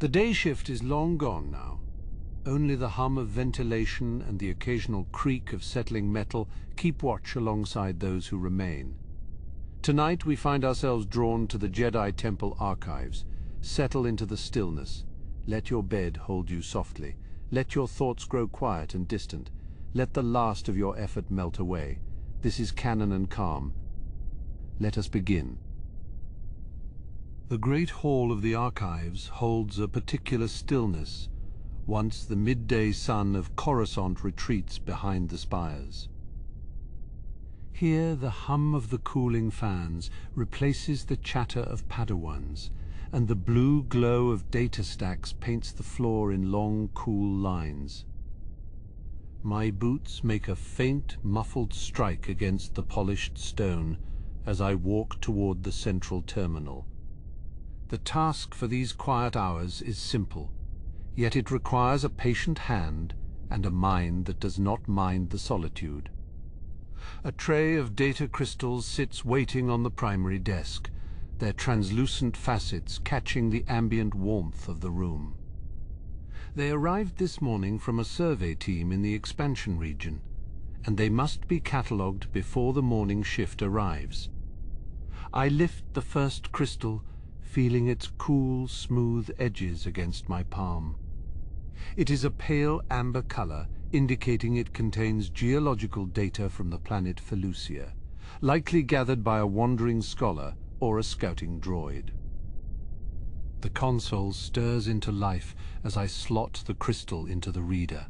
The day shift is long gone now. Only the hum of ventilation and the occasional creak of settling metal keep watch alongside those who remain. Tonight we find ourselves drawn to the Jedi Temple Archives. Settle into the stillness. Let your bed hold you softly. Let your thoughts grow quiet and distant. Let the last of your effort melt away. This is canon and calm. Let us begin. The great hall of the archives holds a particular stillness, once the midday sun of Coruscant retreats behind the spires. Here the hum of the cooling fans replaces the chatter of Padawans, and the blue glow of data stacks paints the floor in long, cool lines. My boots make a faint, muffled strike against the polished stone as I walk toward the central terminal. The task for these quiet hours is simple, yet it requires a patient hand and a mind that does not mind the solitude. A tray of data crystals sits waiting on the primary desk, their translucent facets catching the ambient warmth of the room. They arrived this morning from a survey team in the expansion region, and they must be catalogued before the morning shift arrives. I lift the first crystal, feeling its cool, smooth edges against my palm. It is a pale amber color, indicating it contains geological data from the planet Felucia, likely gathered by a wandering scholar or a scouting droid. The console stirs into life as I slot the crystal into the reader,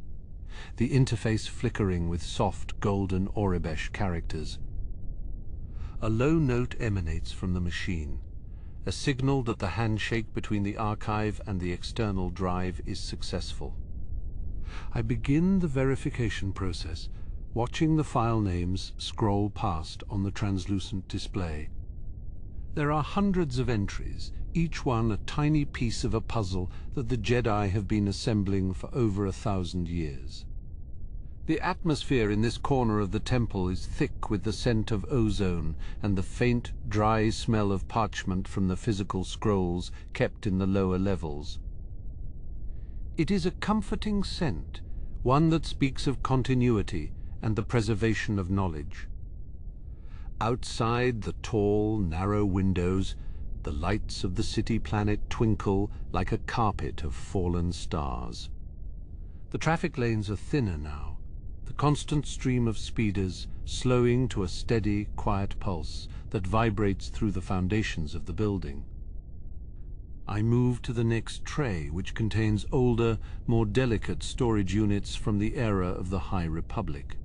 the interface flickering with soft golden Aurebesh characters. A low note emanates from the machine, a signal that the handshake between the archive and the external drive is successful. I begin the verification process, watching the file names scroll past on the translucent display. There are hundreds of entries, each one a tiny piece of a puzzle that the Jedi have been assembling for over 1,000 years. The atmosphere in this corner of the temple is thick with the scent of ozone and the faint, dry smell of parchment from the physical scrolls kept in the lower levels. It is a comforting scent, one that speaks of continuity and the preservation of knowledge. Outside the tall, narrow windows, the lights of the city planet twinkle like a carpet of fallen stars. The traffic lanes are thinner now, the constant stream of speeders slowing to a steady, quiet pulse that vibrates through the foundations of the building. I move to the next tray, which contains older, more delicate storage units from the era of the High Republic.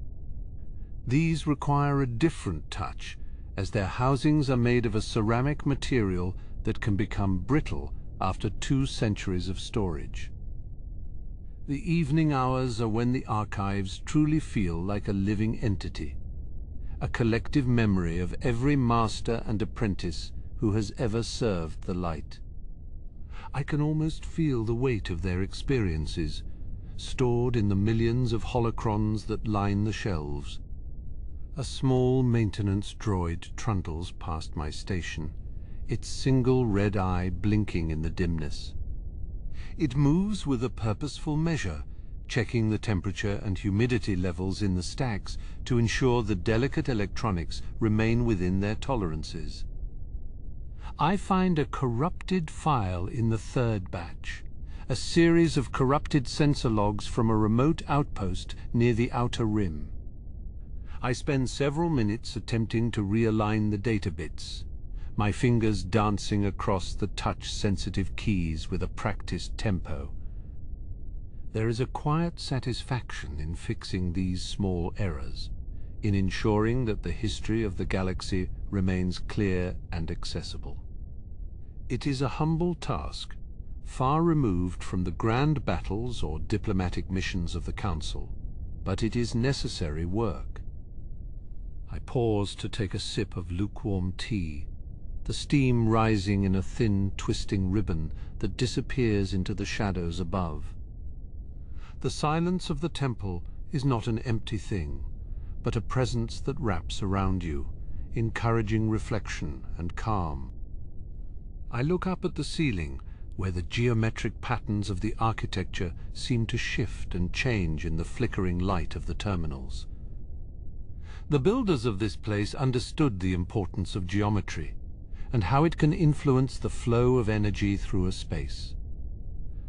These require a different touch, as their housings are made of a ceramic material that can become brittle after 2 centuries of storage. The evening hours are when the archives truly feel like a living entity, a collective memory of every master and apprentice who has ever served the light. I can almost feel the weight of their experiences, stored in the millions of holocrons that line the shelves. A small maintenance droid trundles past my station, its single red eye blinking in the dimness. It moves with a purposeful measure, checking the temperature and humidity levels in the stacks to ensure the delicate electronics remain within their tolerances. I find a corrupted file in the 3rd batch, a series of corrupted sensor logs from a remote outpost near the outer rim. I spend several minutes attempting to realign the data bits, my fingers dancing across the touch-sensitive keys with a practiced tempo. There is a quiet satisfaction in fixing these small errors, in ensuring that the history of the galaxy remains clear and accessible. It is a humble task, far removed from the grand battles or diplomatic missions of the Council, but it is necessary work. I pause to take a sip of lukewarm tea, the steam rising in a thin, twisting ribbon that disappears into the shadows above. The silence of the temple is not an empty thing, but a presence that wraps around you, encouraging reflection and calm. I look up at the ceiling, where the geometric patterns of the architecture seem to shift and change in the flickering light of the terminals. The builders of this place understood the importance of geometry and how it can influence the flow of energy through a space.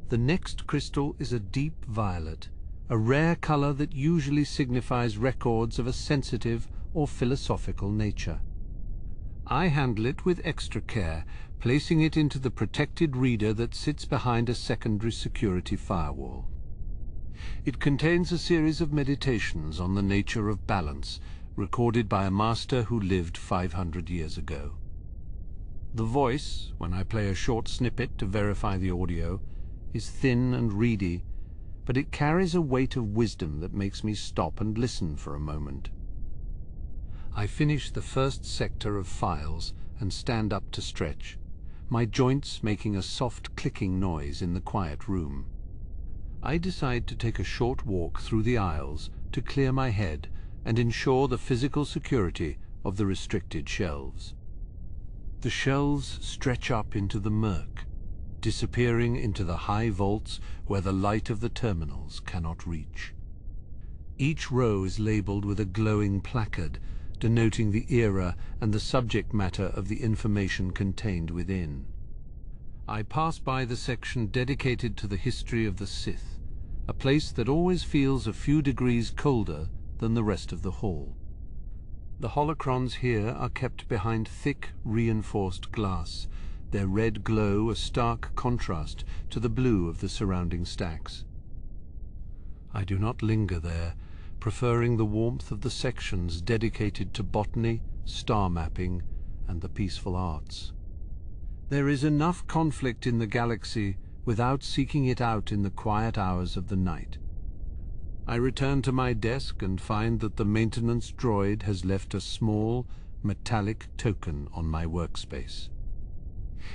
The next crystal is a deep violet, a rare color that usually signifies records of a sensitive or philosophical nature. I handle it with extra care, placing it into the protected reader that sits behind a secondary security firewall. It contains a series of meditations on the nature of balance, recorded by a master who lived 500 years ago. The voice, when I play a short snippet to verify the audio, is thin and reedy, but it carries a weight of wisdom that makes me stop and listen for a moment. I finish the first sector of files and stand up to stretch, my joints making a soft clicking noise in the quiet room. I decide to take a short walk through the aisles to clear my head and ensure the physical security of the restricted shelves. The shelves stretch up into the murk, disappearing into the high vaults where the light of the terminals cannot reach. Each row is labeled with a glowing placard, denoting the era and the subject matter of the information contained within. I pass by the section dedicated to the history of the Sith, a place that always feels a few degrees colder than the rest of the hall. The holocrons here are kept behind thick, reinforced glass, their red glow a stark contrast to the blue of the surrounding stacks. I do not linger there, preferring the warmth of the sections dedicated to botany, star mapping, and the peaceful arts. There is enough conflict in the galaxy without seeking it out in the quiet hours of the night. I return to my desk and find that the maintenance droid has left a small, metallic token on my workspace.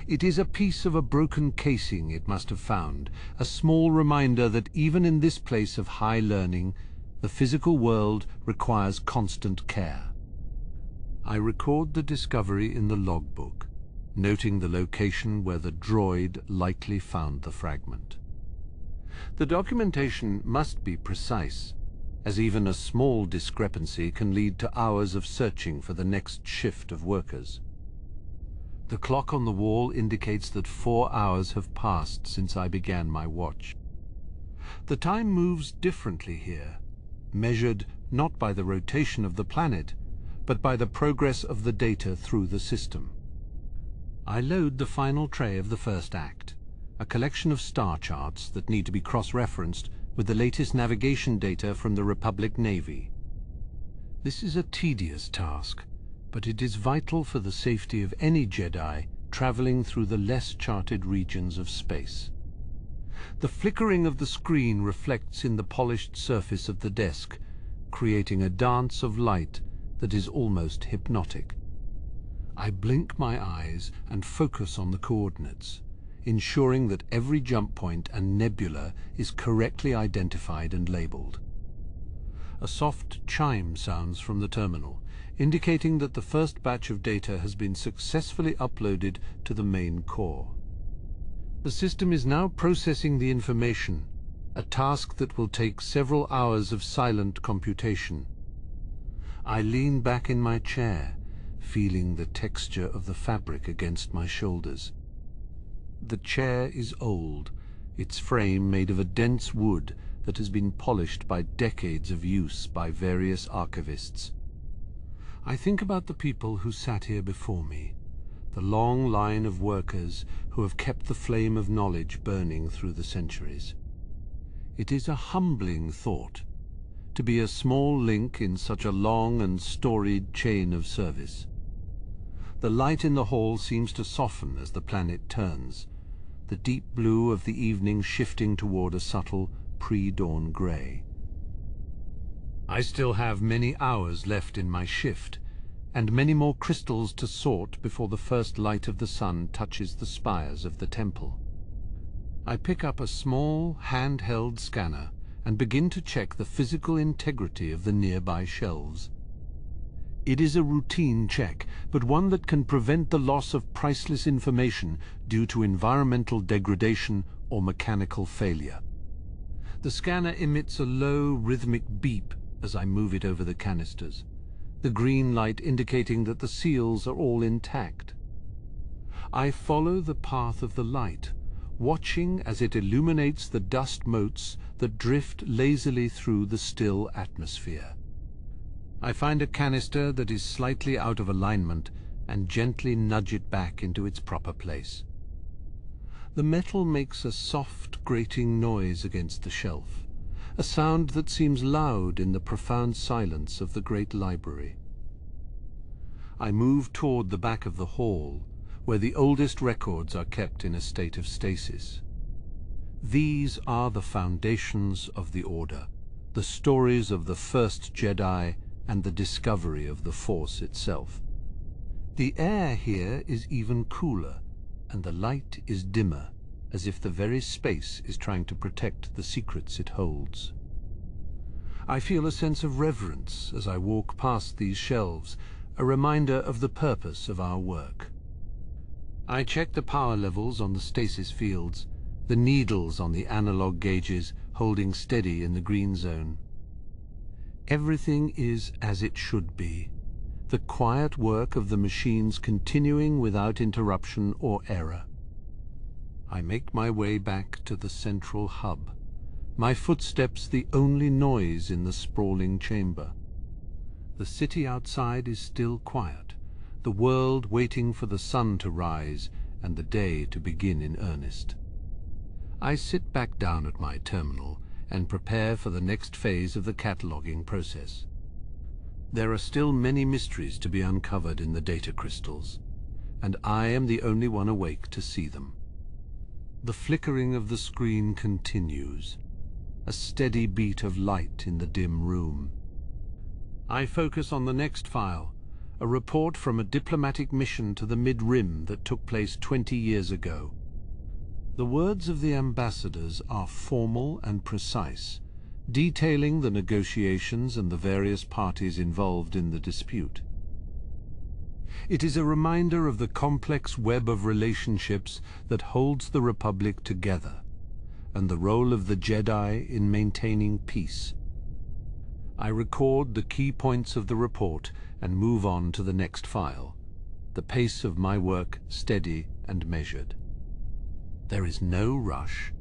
It is a piece of a broken casing it must have found, a small reminder that even in this place of high learning, the physical world requires constant care. I record the discovery in the logbook, noting the location where the droid likely found the fragment. The documentation must be precise, as even a small discrepancy can lead to hours of searching for the next shift of workers. The clock on the wall indicates that 4 hours have passed since I began my watch. The time moves differently here, measured not by the rotation of the planet, but by the progress of the data through the system. I load the final tray of the first act, a collection of star charts that need to be cross-referenced with the latest navigation data from the Republic Navy. This is a tedious task, but it is vital for the safety of any Jedi traveling through the less charted regions of space. The flickering of the screen reflects in the polished surface of the desk, creating a dance of light that is almost hypnotic. I blink my eyes and focus on the coordinates, ensuring that every jump point and nebula is correctly identified and labeled. A soft chime sounds from the terminal, indicating that the first batch of data has been successfully uploaded to the main core. The system is now processing the information, a task that will take several hours of silent computation. I lean back in my chair, feeling the texture of the fabric against my shoulders. The chair is old, its frame made of a dense wood that has been polished by decades of use by various archivists. I think about the people who sat here before me, the long line of workers who have kept the flame of knowledge burning through the centuries. It is a humbling thought, to be a small link in such a long and storied chain of service. The light in the hall seems to soften as the planet turns, the deep blue of the evening shifting toward a subtle pre-dawn grey. I still have many hours left in my shift, and many more crystals to sort before the first light of the sun touches the spires of the temple. I pick up a small, handheld scanner and begin to check the physical integrity of the nearby shelves. It is a routine check, but one that can prevent the loss of priceless information due to environmental degradation or mechanical failure. The scanner emits a low, rhythmic beep as I move it over the canisters, the green light indicating that the seals are all intact. I follow the path of the light, watching as it illuminates the dust motes that drift lazily through the still atmosphere. I find a canister that is slightly out of alignment and gently nudge it back into its proper place. The metal makes a soft, grating noise against the shelf, a sound that seems loud in the profound silence of the great library. I move toward the back of the hall, where the oldest records are kept in a state of stasis. These are the foundations of the Order, the stories of the first Jedi and the discovery of the Force itself. The air here is even cooler, and the light is dimmer, as if the very space is trying to protect the secrets it holds. I feel a sense of reverence as I walk past these shelves, a reminder of the purpose of our work. I check the power levels on the stasis fields, the needles on the analog gauges holding steady in the green zone. Everything is as it should be, the quiet work of the machines continuing without interruption or error. I make my way back to the central hub, my footsteps the only noise in the sprawling chamber. The city outside is still quiet, the world waiting for the sun to rise and the day to begin in earnest. I sit back down at my terminal and prepare for the next phase of the cataloging process. There are still many mysteries to be uncovered in the data crystals, and I am the only one awake to see them. The flickering of the screen continues, a steady beat of light in the dim room. I focus on the next file, a report from a diplomatic mission to the Mid-Rim that took place 20 years ago. The words of the ambassadors are formal and precise, detailing the negotiations and the various parties involved in the dispute. It is a reminder of the complex web of relationships that holds the Republic together, and the role of the Jedi in maintaining peace. I record the key points of the report and move on to the next file, the pace of my work steady and measured. There is no rush,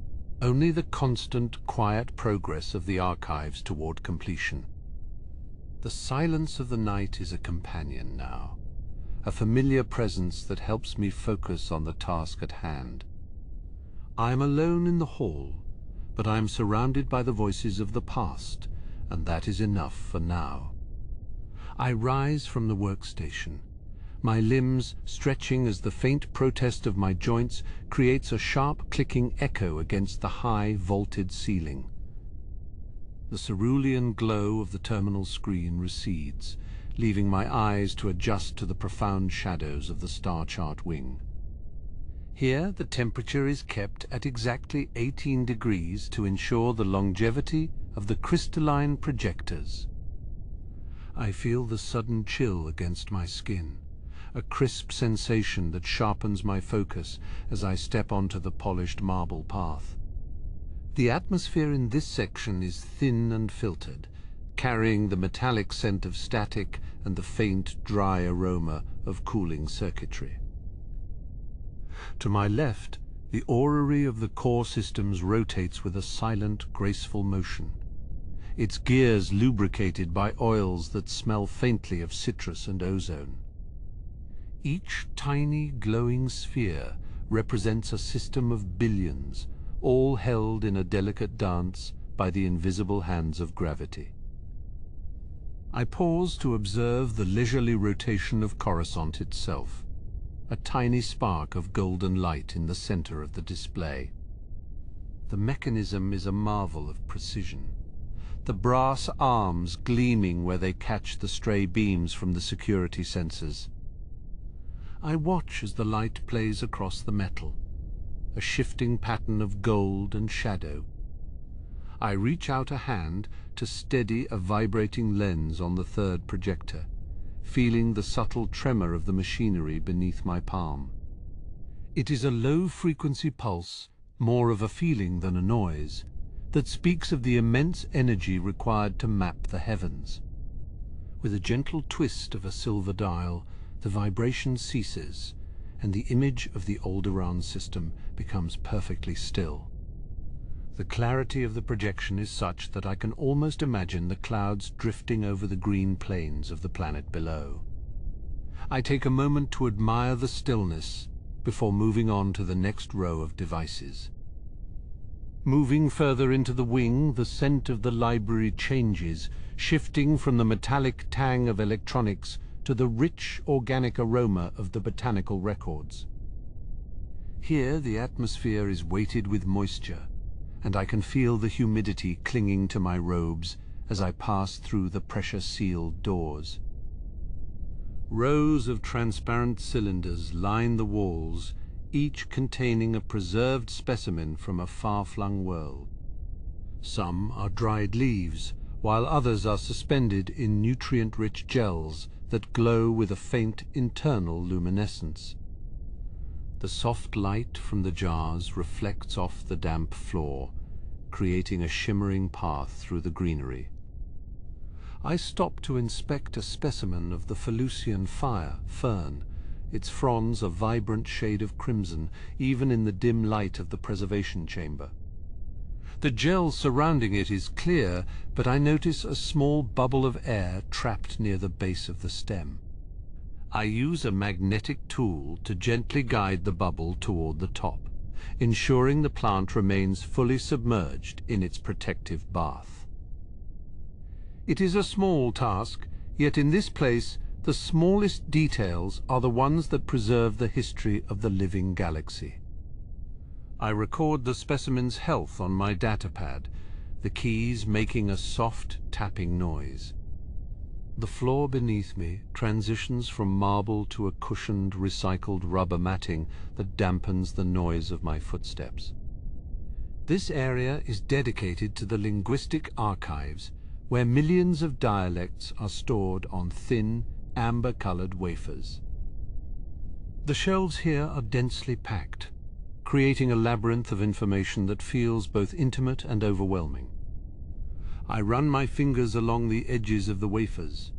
only the constant, quiet progress of the archives toward completion. The silence of the night is a companion now, a familiar presence that helps me focus on the task at hand. I am alone in the hall, but I am surrounded by the voices of the past, and that is enough for now. I rise from the workstation, my limbs stretching as the faint protest of my joints creates a sharp clicking echo against the high vaulted ceiling. The cerulean glow of the terminal screen recedes, leaving my eyes to adjust to the profound shadows of the star chart wing. Here the temperature is kept at exactly 18 degrees to ensure the longevity of the crystalline projectors. I feel the sudden chill against my skin, a crisp sensation that sharpens my focus as I step onto the polished marble path. The atmosphere in this section is thin and filtered, carrying the metallic scent of static and the faint, dry aroma of cooling circuitry. To my left, the orrery of the core systems rotates with a silent, graceful motion, its gears lubricated by oils that smell faintly of citrus and ozone. Each tiny, glowing sphere represents a system of billions, all held in a delicate dance by the invisible hands of gravity. I pause to observe the leisurely rotation of Coruscant itself, a tiny spark of golden light in the center of the display. The mechanism is a marvel of precision, the brass arms gleaming where they catch the stray beams from the security sensors. I watch as the light plays across the metal, a shifting pattern of gold and shadow. I reach out a hand to steady a vibrating lens on the third projector, feeling the subtle tremor of the machinery beneath my palm. It is a low-frequency pulse, more of a feeling than a noise, that speaks of the immense energy required to map the heavens. With a gentle twist of a silver dial, the vibration ceases, and the image of the Alderaan system becomes perfectly still. The clarity of the projection is such that I can almost imagine the clouds drifting over the green plains of the planet below. I take a moment to admire the stillness before moving on to the next row of devices. Moving further into the wing, the scent of the library changes, shifting from the metallic tang of electronics to the rich organic aroma of the botanical records. Here the atmosphere is weighted with moisture, and I can feel the humidity clinging to my robes as I pass through the pressure-sealed doors. Rows of transparent cylinders line the walls, each containing a preserved specimen from a far-flung world. Some are dried leaves, while others are suspended in nutrient-rich gels that glow with a faint internal luminescence. The soft light from the jars reflects off the damp floor, creating a shimmering path through the greenery. I stop to inspect a specimen of the Felucian fern, its fronds a vibrant shade of crimson, even in the dim light of the preservation chamber. The gel surrounding it is clear, but I notice a small bubble of air trapped near the base of the stem. I use a magnetic tool to gently guide the bubble toward the top, ensuring the plant remains fully submerged in its protective bath. It is a small task, yet in this place the smallest details are the ones that preserve the history of the living galaxy. I record the specimen's health on my datapad, the keys making a soft tapping noise. The floor beneath me transitions from marble to a cushioned, recycled rubber matting that dampens the noise of my footsteps. This area is dedicated to the linguistic archives, where millions of dialects are stored on thin, amber-colored wafers. The shelves here are densely packed, creating a labyrinth of information that feels both intimate and overwhelming. I run my fingers along the edges of the wafers.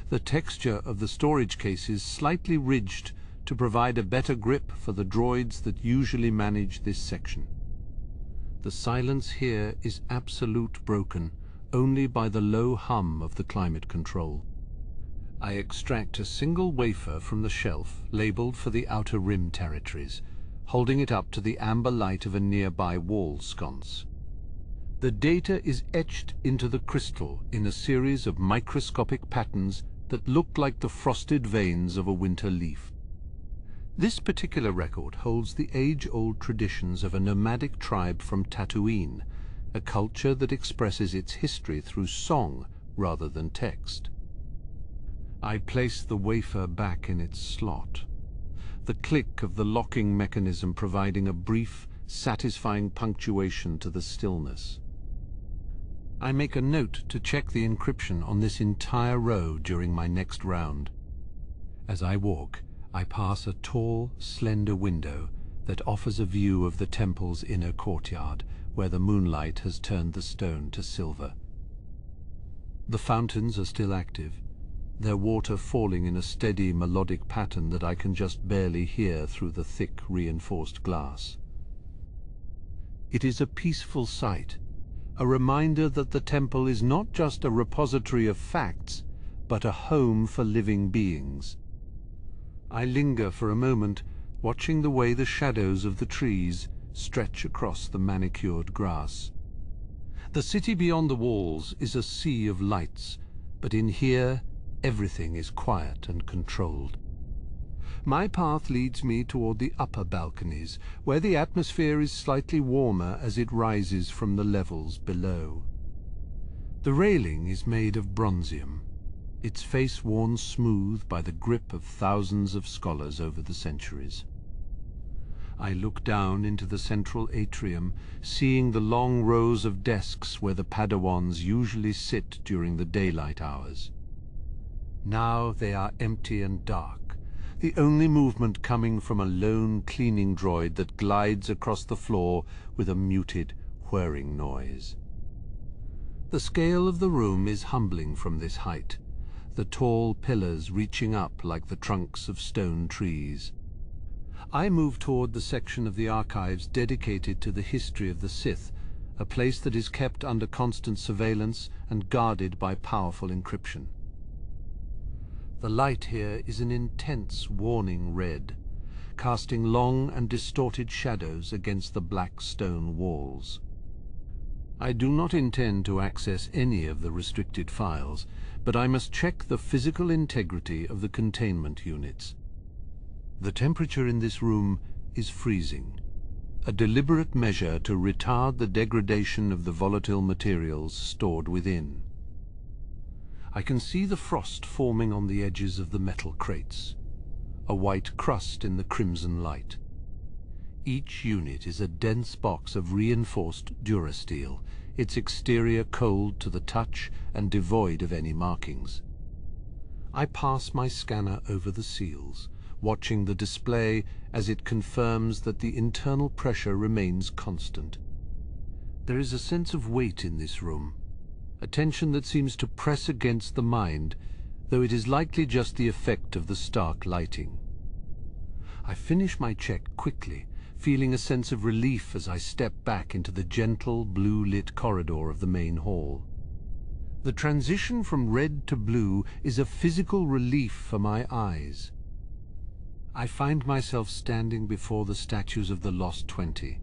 The texture of the storage case is slightly ridged to provide a better grip for the droids that usually manage this section. The silence here is absolute, broken only by the low hum of the climate control. I extract a single wafer from the shelf labeled for the outer rim territories, holding it up to the amber light of a nearby wall sconce. The data is etched into the crystal in a series of microscopic patterns that look like the frosted veins of a winter leaf. This particular record holds the age-old traditions of a nomadic tribe from Tatooine, a culture that expresses its history through song rather than text. I place the wafer back in its slot, the click of the locking mechanism providing a brief, satisfying punctuation to the stillness. I make a note to check the encryption on this entire row during my next round. As I walk, I pass a tall, slender window that offers a view of the temple's inner courtyard, where the moonlight has turned the stone to silver. The fountains are still active, their water falling in a steady, melodic pattern that I can just barely hear through the thick, reinforced glass. It is a peaceful sight, a reminder that the temple is not just a repository of facts, but a home for living beings. I linger for a moment, watching the way the shadows of the trees stretch across the manicured grass. The city beyond the walls is a sea of lights, but in here, everything is quiet and controlled. My path leads me toward the upper balconies, where the atmosphere is slightly warmer as it rises from the levels below. The railing is made of bronzium, its face worn smooth by the grip of thousands of scholars over the centuries. I look down into the central atrium, seeing the long rows of desks where the Padawans usually sit during the daylight hours. Now they are empty and dark, the only movement coming from a lone cleaning droid that glides across the floor with a muted, whirring noise. The scale of the room is humbling from this height, the tall pillars reaching up like the trunks of stone trees. I move toward the section of the archives dedicated to the history of the Sith, a place that is kept under constant surveillance and guarded by powerful encryption. The light here is an intense, warning red, casting long and distorted shadows against the black stone walls. I do not intend to access any of the restricted files, but I must check the physical integrity of the containment units. The temperature in this room is freezing, a deliberate measure to retard the degradation of the volatile materials stored within. I can see the frost forming on the edges of the metal crates, a white crust in the crimson light. Each unit is a dense box of reinforced durasteel, its exterior cold to the touch and devoid of any markings. I pass my scanner over the seals, watching the display as it confirms that the internal pressure remains constant. There is a sense of weight in this room, a tension that seems to press against the mind, though it is likely just the effect of the stark lighting. I finish my check quickly, feeling a sense of relief as I step back into the gentle, blue-lit corridor of the main hall. The transition from red to blue is a physical relief for my eyes. I find myself standing before the statues of the Lost 20,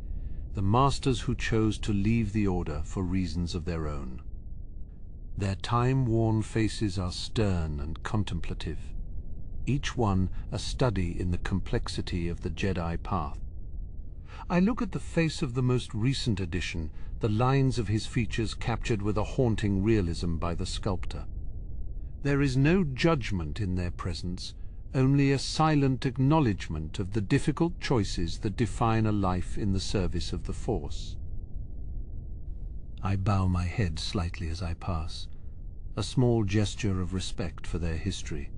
the masters who chose to leave the Order for reasons of their own. Their time-worn faces are stern and contemplative, each one a study in the complexity of the Jedi path. I look at the face of the most recent edition, the lines of his features captured with a haunting realism by the sculptor. There is no judgment in their presence, only a silent acknowledgement of the difficult choices that define a life in the service of the Force. I bow my head slightly as I pass, a small gesture of respect for their history.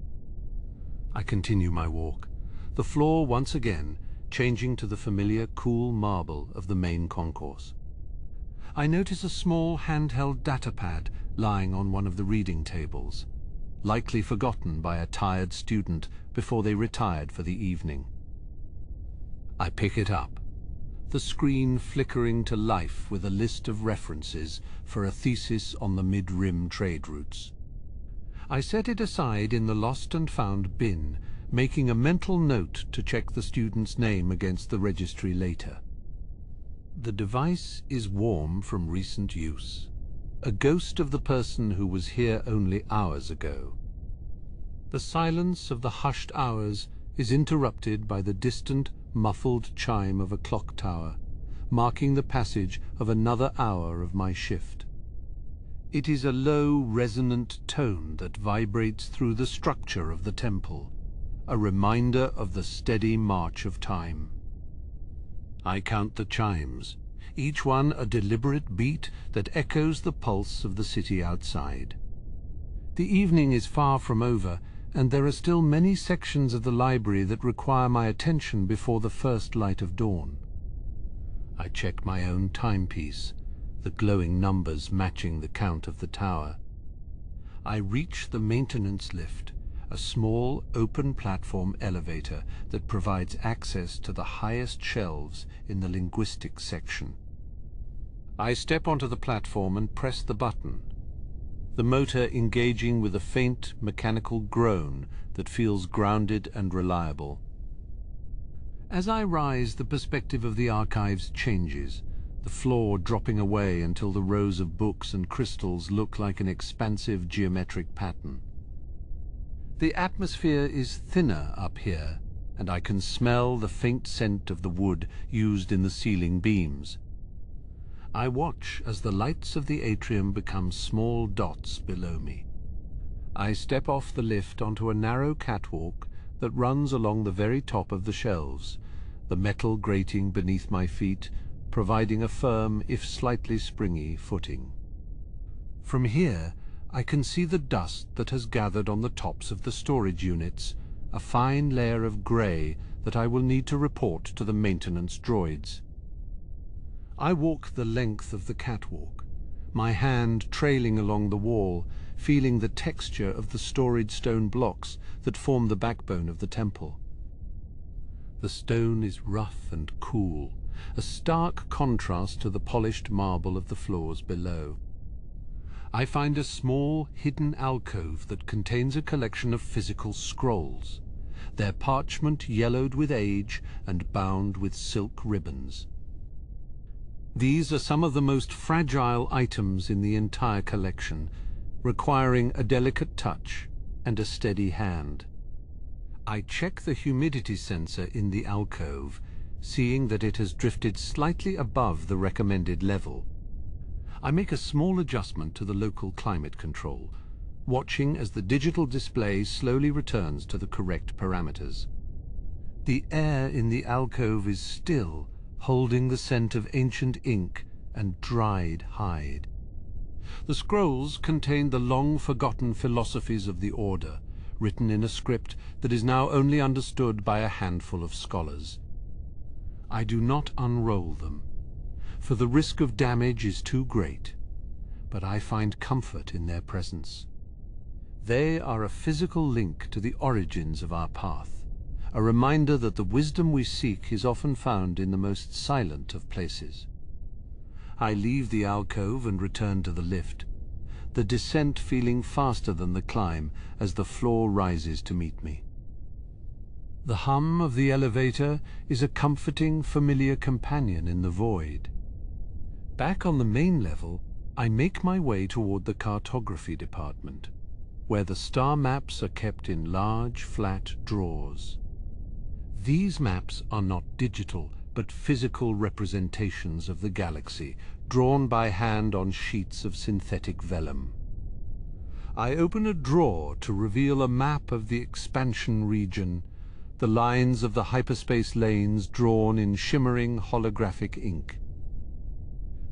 I continue my walk, the floor once again changing to the familiar cool marble of the main concourse. I notice a small handheld datapad lying on one of the reading tables, likely forgotten by a tired student before they retired for the evening. I pick it up, the screen flickering to life with a list of references for a thesis on the mid-rim trade routes. I set it aside in the lost and found bin, making a mental note to check the student's name against the registry later. The device is warm from recent use, a ghost of the person who was here only hours ago. The silence of the hushed hours is interrupted by the distant, muffled chime of a clock tower, marking the passage of another hour of my shift. It is a low, resonant tone that vibrates through the structure of the temple, a reminder of the steady march of time. I count the chimes, each one a deliberate beat that echoes the pulse of the city outside. The evening is far from over, and there are still many sections of the library that require my attention before the first light of dawn. I check my own timepiece, the glowing numbers matching the count of the tower. I reach the maintenance lift, a small, open platform elevator that provides access to the highest shelves in the linguistics section. I step onto the platform and press the button, the motor engaging with a faint, mechanical groan that feels grounded and reliable. As I rise, the perspective of the archives changes, the floor dropping away until the rows of books and crystals look like an expansive geometric pattern. The atmosphere is thinner up here, and I can smell the faint scent of the wood used in the ceiling beams. I watch as the lights of the atrium become small dots below me. I step off the lift onto a narrow catwalk that runs along the very top of the shelves, the metal grating beneath my feet providing a firm, if slightly springy, footing. From here, I can see the dust that has gathered on the tops of the storage units, a fine layer of grey that I will need to report to the maintenance droids. I walk the length of the catwalk, my hand trailing along the wall, feeling the texture of the storage stone blocks that form the backbone of the temple. The stone is rough and cool, a stark contrast to the polished marble of the floors below. I find a small, hidden alcove that contains a collection of physical scrolls, their parchment yellowed with age and bound with silk ribbons. These are some of the most fragile items in the entire collection, requiring a delicate touch and a steady hand. I check the humidity sensor in the alcove, seeing that it has drifted slightly above the recommended level. I make a small adjustment to the local climate control, watching as the digital display slowly returns to the correct parameters. The air in the alcove is still, holding the scent of ancient ink and dried hide. The scrolls contain the long-forgotten philosophies of the Order, written in a script that is now only understood by a handful of scholars. I do not unroll them, for the risk of damage is too great, but I find comfort in their presence. They are a physical link to the origins of our path, a reminder that the wisdom we seek is often found in the most silent of places. I leave the alcove and return to the lift, the descent feeling faster than the climb as the floor rises to meet me. The hum of the elevator is a comforting, familiar companion in the void. Back on the main level, I make my way toward the cartography department, where the star maps are kept in large, flat drawers. These maps are not digital, but physical representations of the galaxy, drawn by hand on sheets of synthetic vellum. I open a drawer to reveal a map of the expansion region, the lines of the hyperspace lanes drawn in shimmering holographic ink.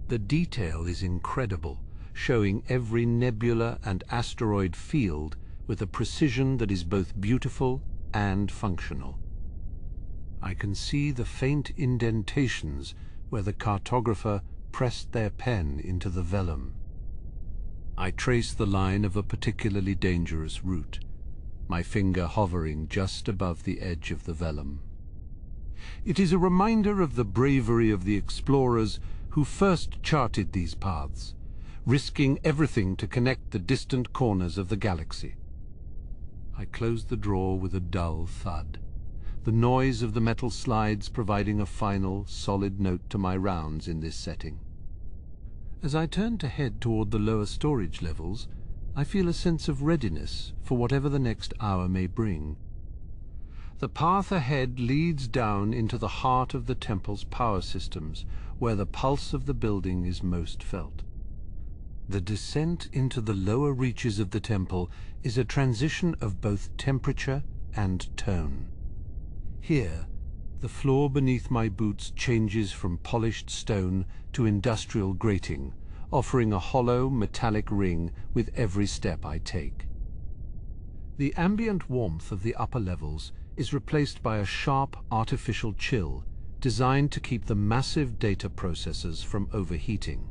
The detail is incredible, showing every nebula and asteroid field with a precision that is both beautiful and functional. I can see the faint indentations where the cartographer pressed their pen into the vellum. I trace the line of a particularly dangerous route, my finger hovering just above the edge of the vellum. It is a reminder of the bravery of the explorers who first charted these paths, risking everything to connect the distant corners of the galaxy. I close the drawer with a dull thud, the noise of the metal slides providing a final, solid note to my rounds in this setting. As I turn to head toward the lower storage levels, I feel a sense of readiness for whatever the next hour may bring. The path ahead leads down into the heart of the temple's power systems, where the pulse of the building is most felt. The descent into the lower reaches of the temple is a transition of both temperature and tone. Here, the floor beneath my boots changes from polished stone to industrial grating, offering a hollow, metallic ring with every step I take. The ambient warmth of the upper levels is replaced by a sharp, artificial chill designed to keep the massive data processors from overheating.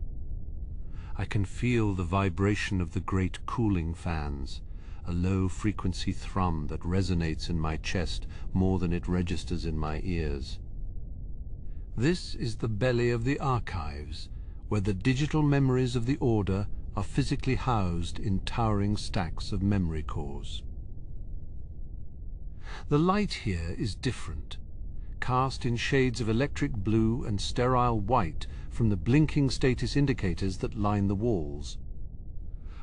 I can feel the vibration of the great cooling fans, a low-frequency thrum that resonates in my chest more than it registers in my ears. This is the belly of the archives, where the digital memories of the Order are physically housed in towering stacks of memory cores. The light here is different, cast in shades of electric blue and sterile white from the blinking status indicators that line the walls.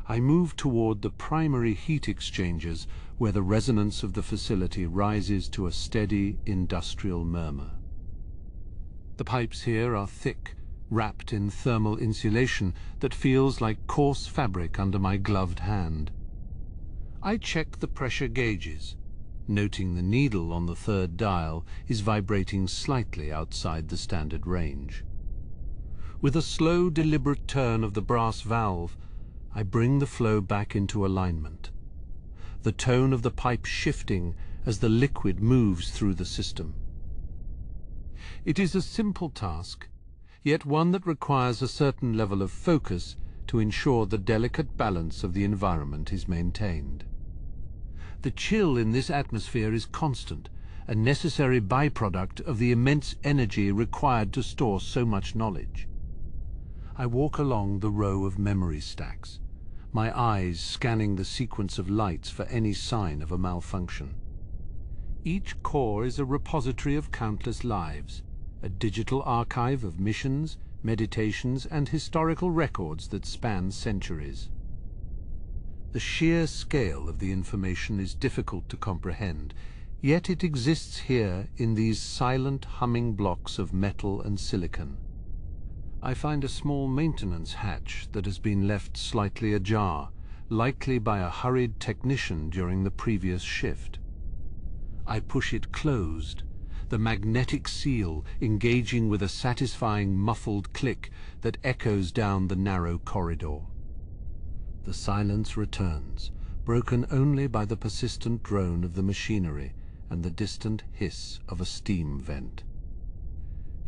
I move toward the primary heat exchangers, where the resonance of the facility rises to a steady industrial murmur. The pipes here are thick, wrapped in thermal insulation that feels like coarse fabric under my gloved hand. I check the pressure gauges, noting the needle on the third dial is vibrating slightly outside the standard range. With a slow, deliberate turn of the brass valve, I bring the flow back into alignment, the tone of the pipe shifting as the liquid moves through the system. It is a simple task, yet one that requires a certain level of focus to ensure the delicate balance of the environment is maintained. The chill in this atmosphere is constant, a necessary byproduct of the immense energy required to store so much knowledge. I walk along the row of memory stacks, my eyes scanning the sequence of lights for any sign of a malfunction. Each core is a repository of countless lives, a digital archive of missions, meditations, and historical records that span centuries. The sheer scale of the information is difficult to comprehend, yet it exists here in these silent humming blocks of metal and silicon. I find a small maintenance hatch that has been left slightly ajar, likely by a hurried technician during the previous shift. I push it closed, the magnetic seal engaging with a satisfying muffled click that echoes down the narrow corridor. The silence returns, broken only by the persistent drone of the machinery and the distant hiss of a steam vent.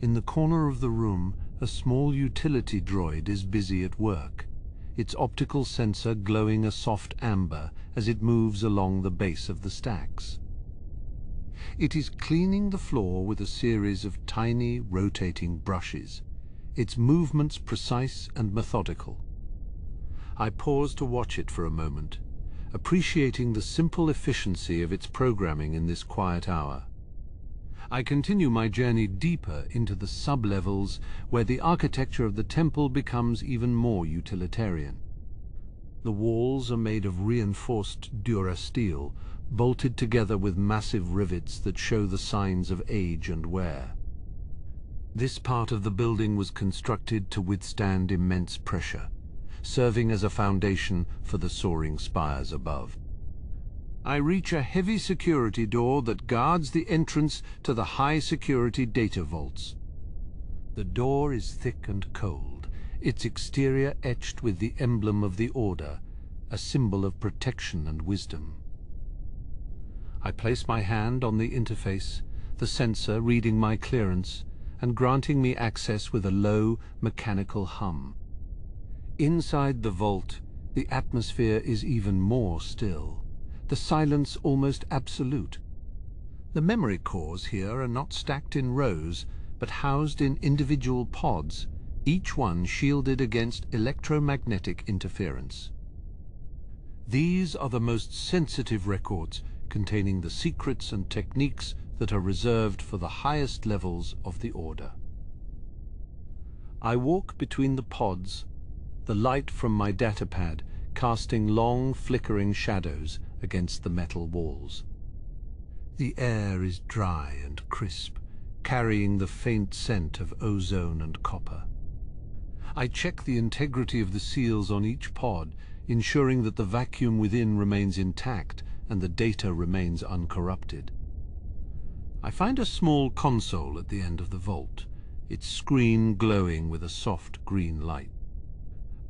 In the corner of the room, a small utility droid is busy at work, its optical sensor glowing a soft amber as it moves along the base of the stacks. It is cleaning the floor with a series of tiny, rotating brushes, its movements precise and methodical. I pause to watch it for a moment, appreciating the simple efficiency of its programming in this quiet hour. I continue my journey deeper into the sub-levels where the architecture of the temple becomes even more utilitarian. The walls are made of reinforced durasteel, bolted together with massive rivets that show the signs of age and wear. This part of the building was constructed to withstand immense pressure, serving as a foundation for the soaring spires above. I reach a heavy security door that guards the entrance to the high-security data vaults. The door is thick and cold, its exterior etched with the emblem of the Order, a symbol of protection and wisdom. I place my hand on the interface, the sensor reading my clearance and granting me access with a low, mechanical hum. Inside the vault, the atmosphere is even more still, the silence almost absolute. The memory cores here are not stacked in rows, but housed in individual pods, each one shielded against electromagnetic interference. These are the most sensitive records containing the secrets and techniques that are reserved for the highest levels of the Order. I walk between the pods, the light from my datapad casting long, flickering shadows against the metal walls. The air is dry and crisp, carrying the faint scent of ozone and copper. I check the integrity of the seals on each pod, ensuring that the vacuum within remains intact and the data remains uncorrupted. I find a small console at the end of the vault, its screen glowing with a soft green light.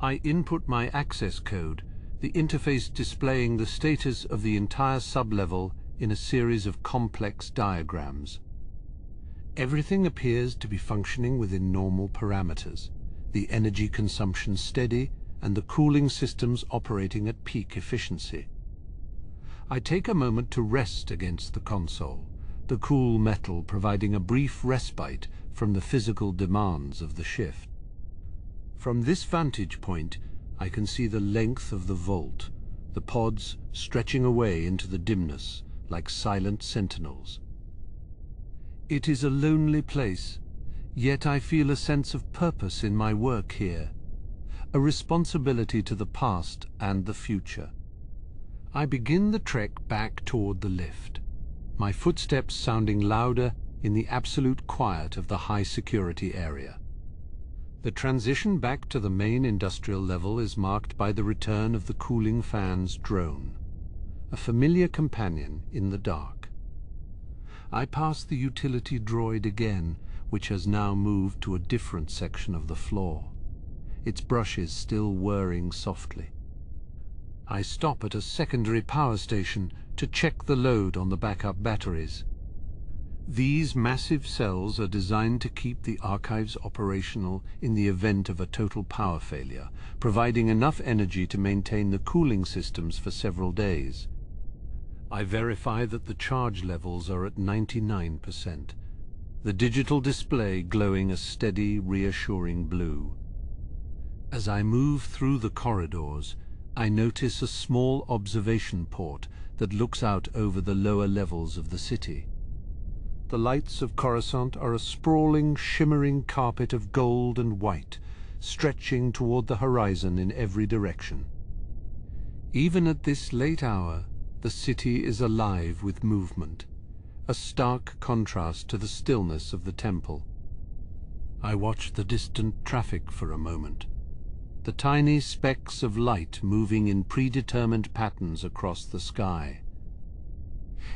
I input my access code, the interface displaying the status of the entire sublevel in a series of complex diagrams. Everything appears to be functioning within normal parameters, the energy consumption steady and the cooling systems operating at peak efficiency. I take a moment to rest against the console, the cool metal providing a brief respite from the physical demands of the shift. From this vantage point, I can see the length of the vault, the pods stretching away into the dimness like silent sentinels. It is a lonely place, yet I feel a sense of purpose in my work here, a responsibility to the past and the future. I begin the trek back toward the lift, my footsteps sounding louder in the absolute quiet of the high-security area. The transition back to the main industrial level is marked by the return of the cooling fan's drone, a familiar companion in the dark. I pass the utility droid again, which has now moved to a different section of the floor, its brushes still whirring softly. I stop at a secondary power station to check the load on the backup batteries. These massive cells are designed to keep the archives operational in the event of a total power failure, providing enough energy to maintain the cooling systems for several days. I verify that the charge levels are at 99%, the digital display glowing a steady, reassuring blue. As I move through the corridors, I notice a small observation port that looks out over the lower levels of the city. The lights of Coruscant are a sprawling, shimmering carpet of gold and white, stretching toward the horizon in every direction. Even at this late hour, the city is alive with movement, a stark contrast to the stillness of the temple. I watch the distant traffic for a moment, the tiny specks of light moving in predetermined patterns across the sky.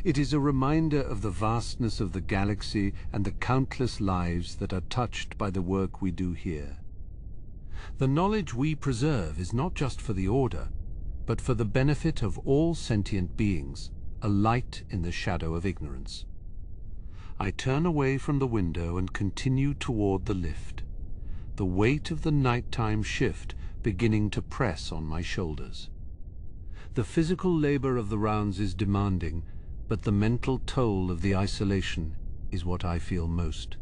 It is a reminder of the vastness of the galaxy and the countless lives that are touched by the work we do here. The knowledge we preserve is not just for the Order, but for the benefit of all sentient beings, a light in the shadow of ignorance. I turn away from the window and continue toward the lift, the weight of the nighttime shift beginning to press on my shoulders. The physical labor of the rounds is demanding, but the mental toll of the isolation is what I feel most.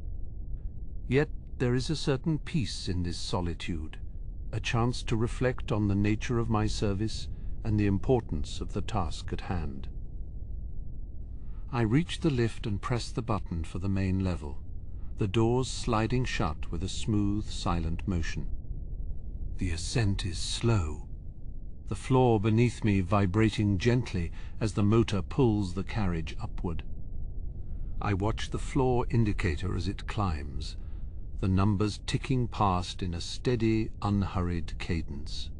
Yet there is a certain peace in this solitude, a chance to reflect on the nature of my service and the importance of the task at hand. I reach the lift and press the button for the main level, the doors sliding shut with a smooth, silent motion. The ascent is slow, the floor beneath me vibrating gently as the motor pulls the carriage upward. I watch the floor indicator as it climbs, the numbers ticking past in a steady, unhurried cadence.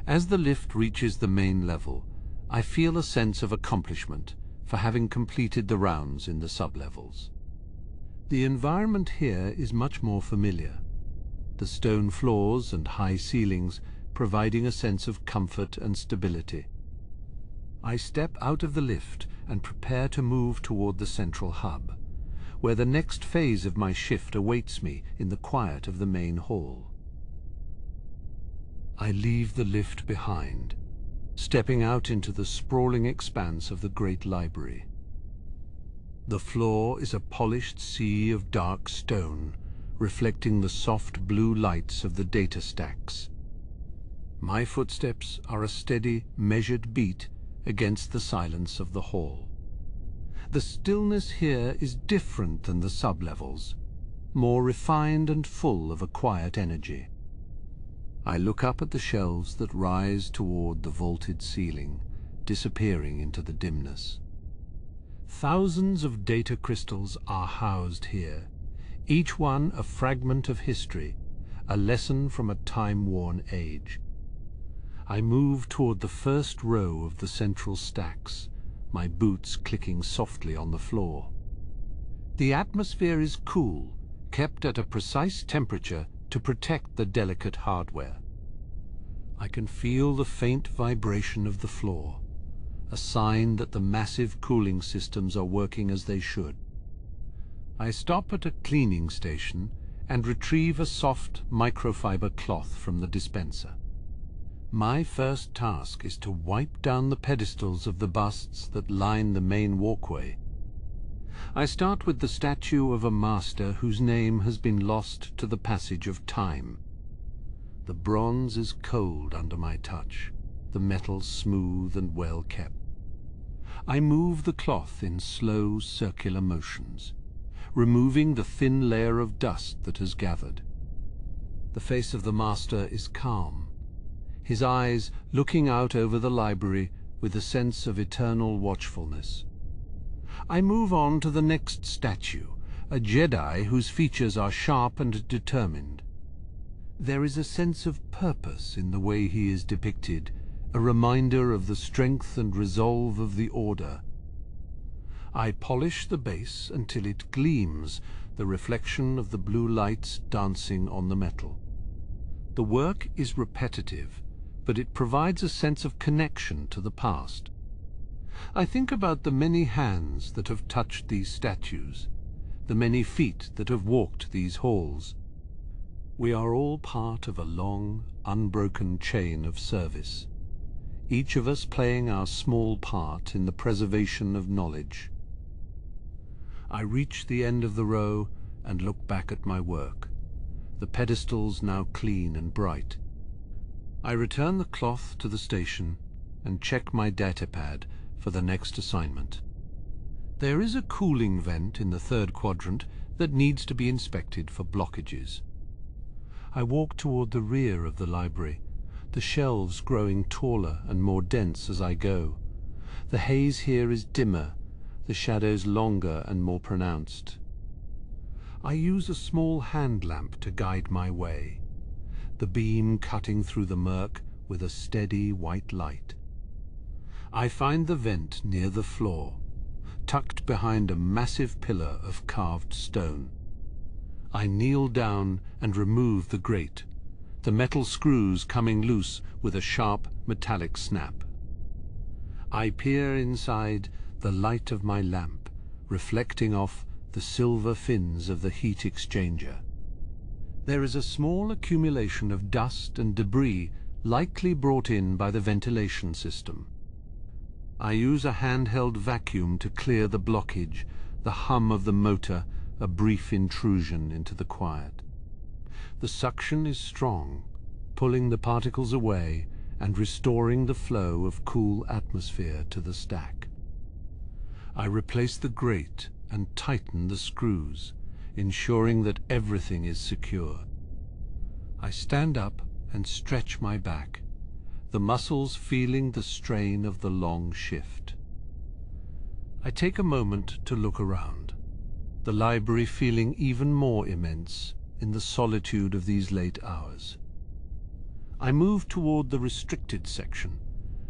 As the lift reaches the main level, I feel a sense of accomplishment for having completed the rounds in the sublevels. The environment here is much more familiar, the stone floors and high ceilings providing a sense of comfort and stability. I step out of the lift and prepare to move toward the central hub, where the next phase of my shift awaits me in the quiet of the main hall. I leave the lift behind, stepping out into the sprawling expanse of the great library. The floor is a polished sea of dark stone, reflecting the soft blue lights of the data stacks. My footsteps are a steady, measured beat against the silence of the hall. The stillness here is different than the sublevels, more refined and full of a quiet energy. I look up at the shelves that rise toward the vaulted ceiling, disappearing into the dimness. Thousands of data crystals are housed here, each one a fragment of history, a lesson from a time-worn age. I move toward the first row of the central stacks, my boots clicking softly on the floor. The atmosphere is cool, kept at a precise temperature to protect the delicate hardware. I can feel the faint vibration of the floor, a sign that the massive cooling systems are working as they should. I stop at a cleaning station and retrieve a soft microfiber cloth from the dispenser. My first task is to wipe down the pedestals of the busts that line the main walkway. I start with the statue of a master whose name has been lost to the passage of time. The bronze is cold under my touch, the metal smooth and well kept. I move the cloth in slow circular motions, removing the thin layer of dust that has gathered. The face of the master is calm, his eyes looking out over the library with a sense of eternal watchfulness. I move on to the next statue, a Jedi whose features are sharp and determined. There is a sense of purpose in the way he is depicted, a reminder of the strength and resolve of the Order. I polish the base until it gleams, the reflection of the blue lights dancing on the metal. The work is repetitive, but it provides a sense of connection to the past. I think about the many hands that have touched these statues, the many feet that have walked these halls. We are all part of a long, unbroken chain of service, each of us playing our small part in the preservation of knowledge. I reach the end of the row and look back at my work, the pedestals now clean and bright. I return the cloth to the station and check my datapad for the next assignment. There is a cooling vent in the third quadrant that needs to be inspected for blockages. I walk toward the rear of the library, the shelves growing taller and more dense as I go. The haze here is dimmer, the shadows longer and more pronounced. I use a small hand lamp to guide my way, the beam cutting through the murk with a steady white light. I find the vent near the floor, tucked behind a massive pillar of carved stone. I kneel down and remove the grate, the metal screws coming loose with a sharp metallic snap. I peer inside, the light of my lamp reflecting off the silver fins of the heat exchanger. There is a small accumulation of dust and debris likely brought in by the ventilation system. I use a handheld vacuum to clear the blockage, the hum of the motor a brief intrusion into the quiet. The suction is strong, pulling the particles away and restoring the flow of cool atmosphere to the stack. I replace the grate and tighten the screws, ensuring that everything is secure. I stand up and stretch my back, the muscles feeling the strain of the long shift. I take a moment to look around, the library feeling even more immense in the solitude of these late hours. I move toward the restricted section,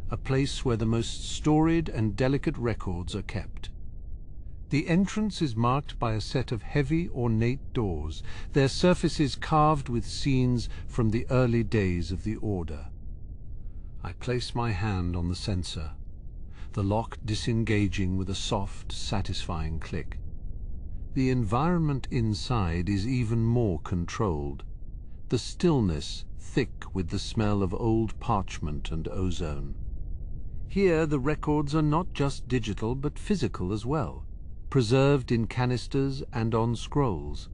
a place where the most storied and delicate records are kept. The entrance is marked by a set of heavy, ornate doors, their surfaces carved with scenes from the early days of the Order. I place my hand on the sensor, the lock disengaging with a soft, satisfying click. The environment inside is even more controlled, the stillness thick with the smell of old parchment and ozone. Here the records are not just digital but physical as well, preserved in canisters and on scrolls.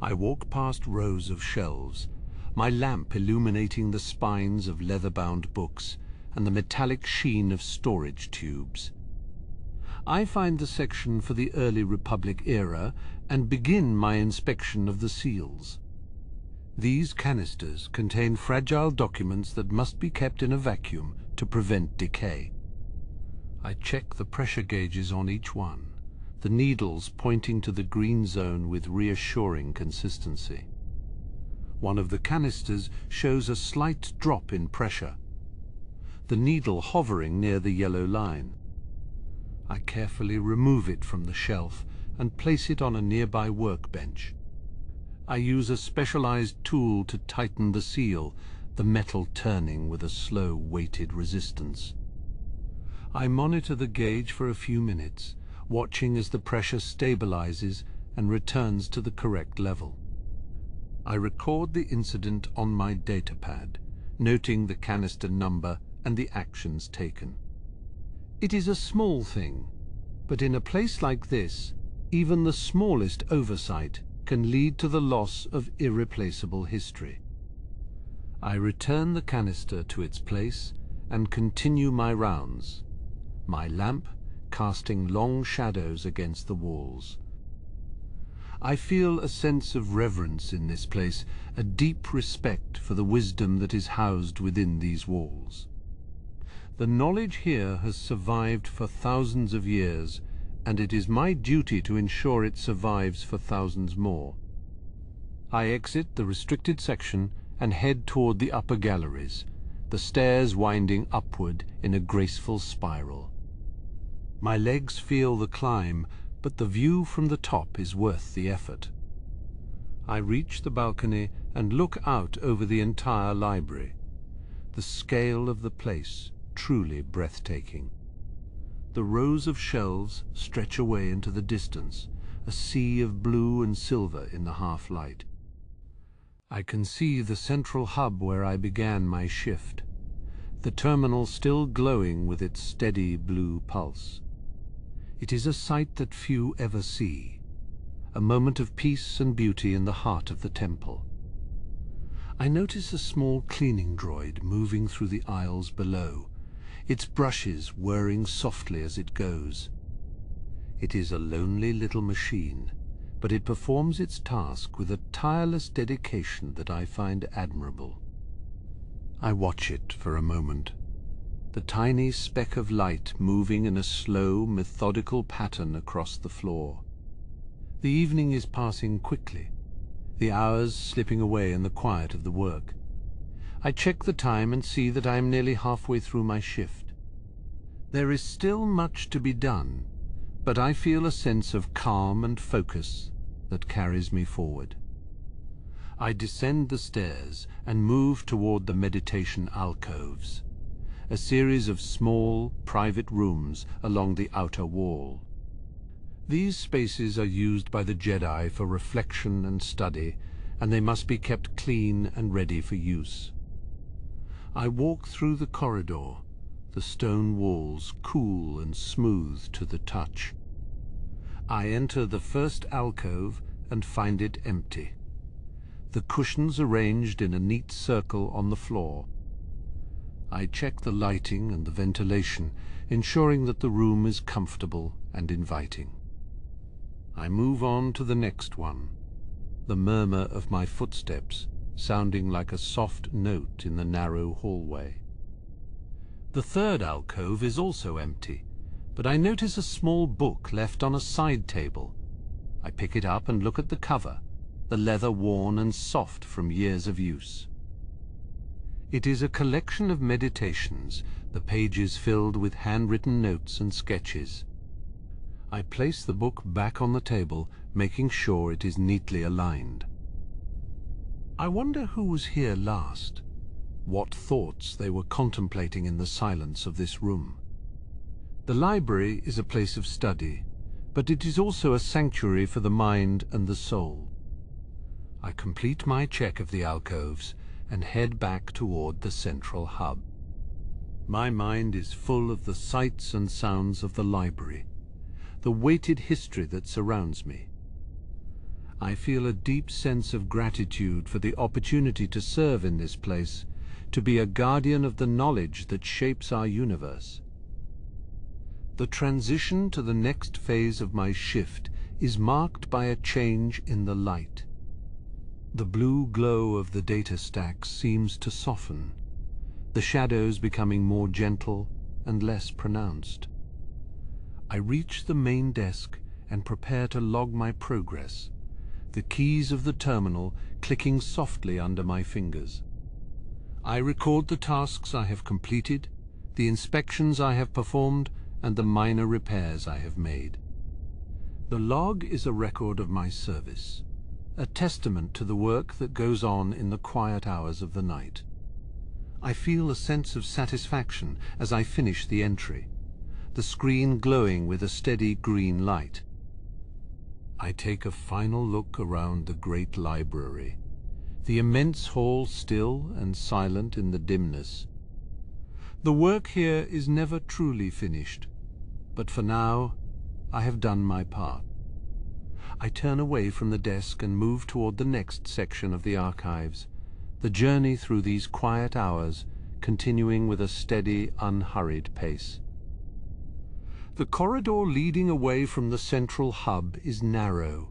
I walk past rows of shelves, my lamp illuminating the spines of leather-bound books and the metallic sheen of storage tubes. I find the section for the early Republic era and begin my inspection of the seals. These canisters contain fragile documents that must be kept in a vacuum to prevent decay. I check the pressure gauges on each one, the needles pointing to the green zone with reassuring consistency. One of the canisters shows a slight drop in pressure, the needle hovering near the yellow line. I carefully remove it from the shelf and place it on a nearby workbench. I use a specialized tool to tighten the seal, the metal turning with a slow, weighted resistance. I monitor the gauge for a few minutes, watching as the pressure stabilizes and returns to the correct level. I record the incident on my datapad, noting the canister number and the actions taken. It is a small thing, but in a place like this, even the smallest oversight can lead to the loss of irreplaceable history. I return the canister to its place and continue my rounds, my lamp casting long shadows against the walls. I feel a sense of reverence in this place, a deep respect for the wisdom that is housed within these walls. The knowledge here has survived for thousands of years, and it is my duty to ensure it survives for thousands more. I exit the restricted section and head toward the upper galleries, the stairs winding upward in a graceful spiral. My legs feel the climb, but the view from the top is worth the effort. I reach the balcony and look out over the entire library. the scale of the place truly breathtaking. The rows of shelves stretch away into the distance, a sea of blue and silver in the half-light. I can see the central hub where I began my shift, the terminal still glowing with its steady blue pulse. It is a sight that few ever see, a moment of peace and beauty in the heart of the temple. I notice a small cleaning droid moving through the aisles below, its brushes whirring softly as it goes. It is a lonely little machine, but it performs its task with a tireless dedication that I find admirable. I watch it for a moment, the tiny speck of light moving in a slow, methodical pattern across the floor. The evening is passing quickly, the hours slipping away in the quiet of the work. I check the time and see that I am nearly halfway through my shift. There is still much to be done, but I feel a sense of calm and focus that carries me forward. I descend the stairs and move toward the meditation alcoves, a series of small, private rooms along the outer wall. These spaces are used by the Jedi for reflection and study, and they must be kept clean and ready for use. I walk through the corridor, the stone walls cool and smooth to the touch. I enter the first alcove and find it empty, the cushions arranged in a neat circle on the floor. I check the lighting and the ventilation, ensuring that the room is comfortable and inviting. I move on to the next one, the murmur of my footsteps sounding like a soft note in the narrow hallway. The third alcove is also empty, but I notice a small book left on a side table. I pick it up and look at the cover, the leather worn and soft from years of use. It is a collection of meditations, the pages filled with handwritten notes and sketches. I place the book back on the table, making sure it is neatly aligned. I wonder who was here last, what thoughts they were contemplating in the silence of this room. The library is a place of study, but it is also a sanctuary for the mind and the soul. I complete my check of the alcoves and head back toward the central hub. My mind is full of the sights and sounds of the library, the weighted history that surrounds me. I feel a deep sense of gratitude for the opportunity to serve in this place, to be a guardian of the knowledge that shapes our universe. The transition to the next phase of my shift is marked by a change in the light. The blue glow of the data stacks seems to soften, the shadows becoming more gentle and less pronounced. I reach the main desk and prepare to log my progress, the keys of the terminal clicking softly under my fingers. I record the tasks I have completed, the inspections I have performed, and the minor repairs I have made. The log is a record of my service, a testament to the work that goes on in the quiet hours of the night. I feel a sense of satisfaction as I finish the entry, the screen glowing with a steady green light. I take a final look around the great library, the immense hall still and silent in the dimness. The work here is never truly finished, but for now I have done my part. I turn away from the desk and move toward the next section of the archives, the journey through these quiet hours continuing with a steady, unhurried pace. The corridor leading away from the central hub is narrow,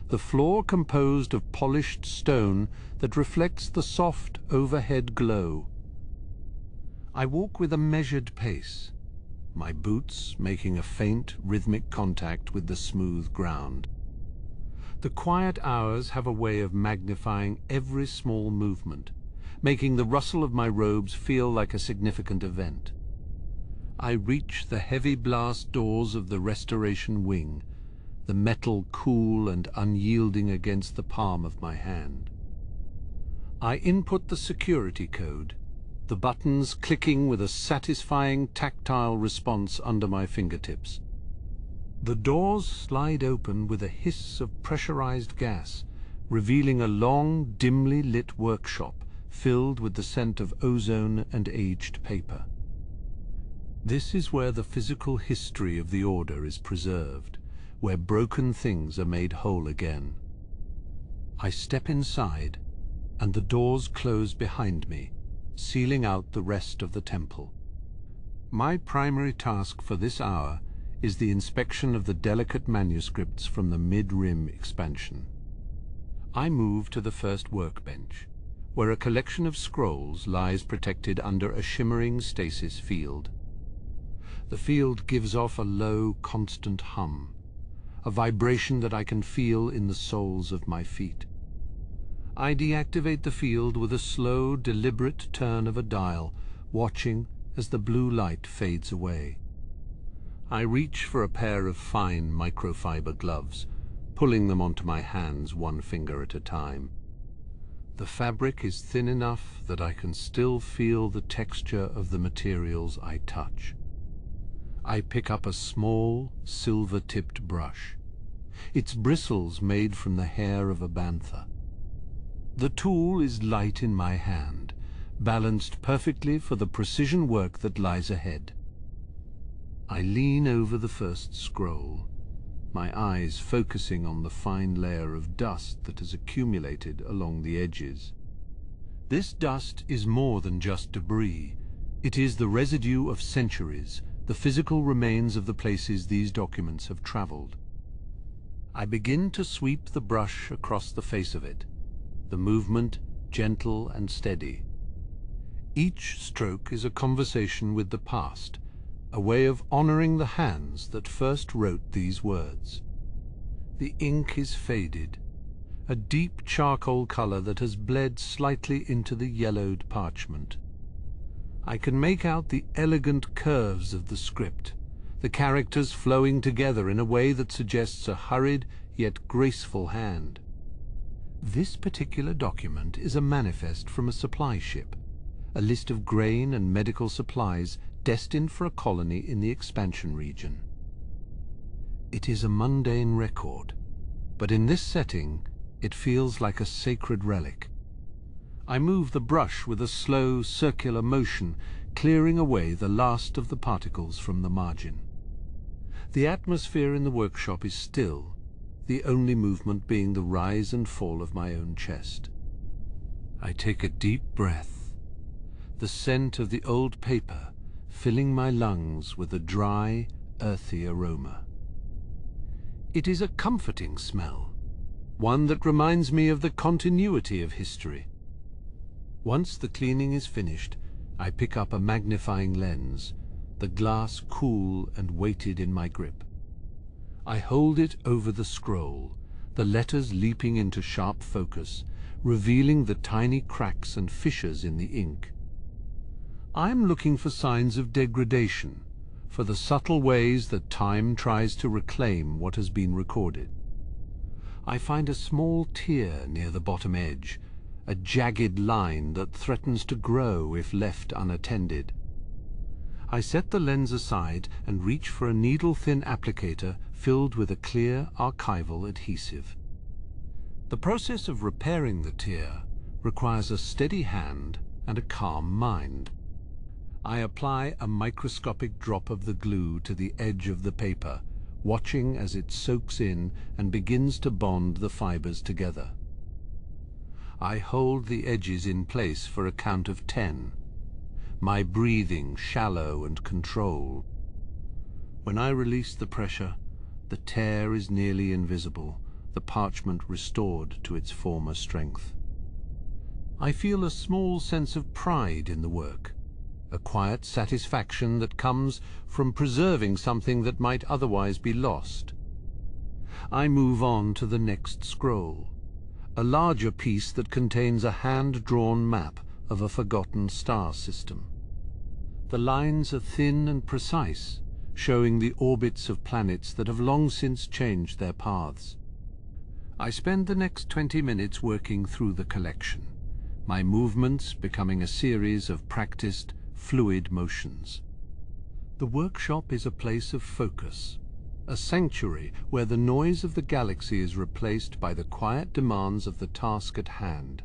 the floor composed of polished stone that reflects the soft overhead glow. I walk with a measured pace, my boots making a faint, rhythmic contact with the smooth ground. The quiet hours have a way of magnifying every small movement, making the rustle of my robes feel like a significant event. I reach the heavy blast doors of the restoration wing, the metal cool and unyielding against the palm of my hand. I input the security code, the buttons clicking with a satisfying tactile response under my fingertips. The doors slide open with a hiss of pressurized gas, revealing a long, dimly lit workshop filled with the scent of ozone and aged paper. This is where the physical history of the Order is preserved, where broken things are made whole again. I step inside, and the doors close behind me, sealing out the rest of the temple. My primary task for this hour is the inspection of the delicate manuscripts from the mid-rim expansion. I move to the first workbench, where a collection of scrolls lies protected under a shimmering stasis field. The field gives off a low, constant hum, a vibration that I can feel in the soles of my feet. I deactivate the field with a slow, deliberate turn of a dial, watching as the blue light fades away. I reach for a pair of fine microfiber gloves, pulling them onto my hands one finger at a time. The fabric is thin enough that I can still feel the texture of the materials I touch. I pick up a small, silver-tipped brush, its bristles made from the hair of a bantha. The tool is light in my hand, balanced perfectly for the precision work that lies ahead. I lean over the first scroll, my eyes focusing on the fine layer of dust that has accumulated along the edges. This dust is more than just debris. It is the residue of centuries, the physical remains of the places these documents have traveled. I begin to sweep the brush across the face of it, the movement gentle and steady. Each stroke is a conversation with the past, a way of honoring the hands that first wrote these words. The ink is faded, a deep charcoal color that has bled slightly into the yellowed parchment. I can make out the elegant curves of the script, the characters flowing together in a way that suggests a hurried yet graceful hand. This particular document is a manifest from a supply ship, a list of grain and medical supplies destined for a colony in the expansion region. It is a mundane record, but in this setting it feels like a sacred relic. I move the brush with a slow, circular motion, clearing away the last of the particles from the margin. The atmosphere in the workshop is still, the only movement being the rise and fall of my own chest. I take a deep breath, the scent of the old paper filling my lungs with a dry, earthy aroma. It is a comforting smell, one that reminds me of the continuity of history. Once the cleaning is finished, I pick up a magnifying lens, the glass cool and weighted in my grip. I hold it over the scroll, the letters leaping into sharp focus, revealing the tiny cracks and fissures in the ink. I am looking for signs of degradation, for the subtle ways that time tries to reclaim what has been recorded. I find a small tear near the bottom edge, a jagged line that threatens to grow if left unattended. I set the lens aside and reach for a needle-thin applicator filled with a clear archival adhesive. The process of repairing the tear requires a steady hand and a calm mind. I apply a microscopic drop of the glue to the edge of the paper, watching as it soaks in and begins to bond the fibers together. I hold the edges in place for a count of 10, my breathing shallow and controlled. When I release the pressure, the tear is nearly invisible, the parchment restored to its former strength. I feel a small sense of pride in the work, a quiet satisfaction that comes from preserving something that might otherwise be lost. I move on to the next scroll, a larger piece that contains a hand-drawn map of a forgotten star system. The lines are thin and precise, showing the orbits of planets that have long since changed their paths. I spend the next 20 minutes working through the collection, my movements becoming a series of practiced, fluid motions. The workshop is a place of focus, a sanctuary where the noise of the galaxy is replaced by the quiet demands of the task at hand.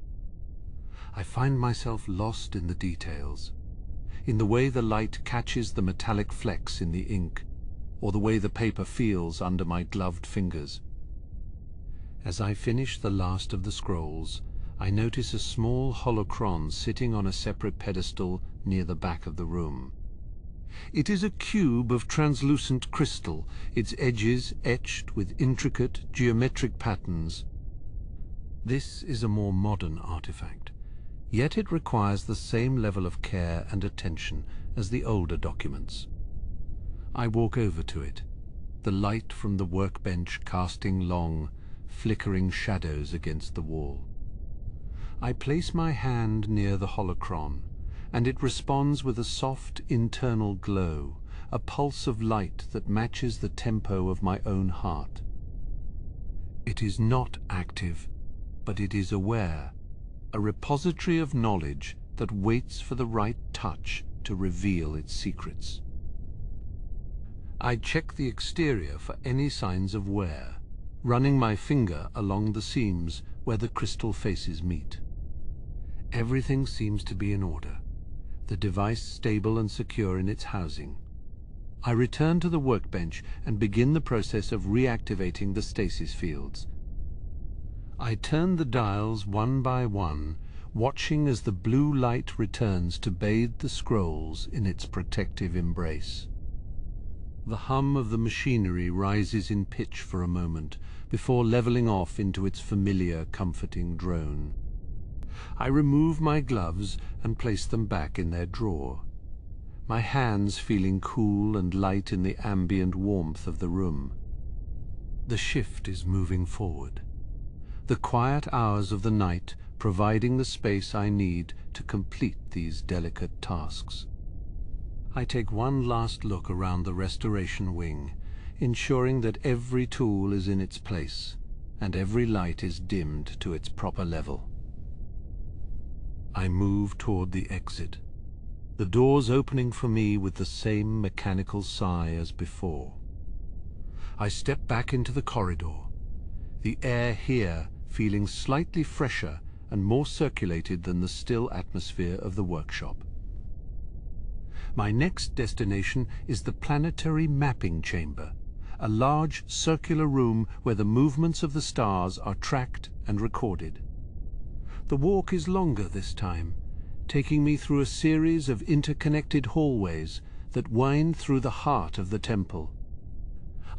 I find myself lost in the details, in the way the light catches the metallic flecks in the ink, or the way the paper feels under my gloved fingers. As I finish the last of the scrolls, I notice a small holocron sitting on a separate pedestal near the back of the room. It is a cube of translucent crystal, its edges etched with intricate geometric patterns. This is a more modern artifact, yet it requires the same level of care and attention as the older documents. I walk over to it, the light from the workbench casting long, flickering shadows against the wall. I place my hand near the holocron, and it responds with a soft internal glow, a pulse of light that matches the tempo of my own heart. It is not active, but it is aware, a repository of knowledge that waits for the right touch to reveal its secrets. I check the exterior for any signs of wear, running my finger along the seams where the crystal faces meet. Everything seems to be in order, the device stable and secure in its housing. I return to the workbench and begin the process of reactivating the stasis fields. I turn the dials one by one, watching as the blue light returns to bathe the scrolls in its protective embrace. The hum of the machinery rises in pitch for a moment before leveling off into its familiar, comforting drone. I remove my gloves and place them back in their drawer, my hands feeling cool and light in the ambient warmth of the room. The shift is moving forward, the quiet hours of the night providing the space I need to complete these delicate tasks. I take one last look around the restoration wing, ensuring that every tool is in its place and every light is dimmed to its proper level. I move toward the exit, the doors opening for me with the same mechanical sigh as before. I step back into the corridor, the air here feeling slightly fresher and more circulated than the still atmosphere of the workshop. My next destination is the planetary mapping chamber, a large circular room where the movements of the stars are tracked and recorded. The walk is longer this time, taking me through a series of interconnected hallways that wind through the heart of the temple.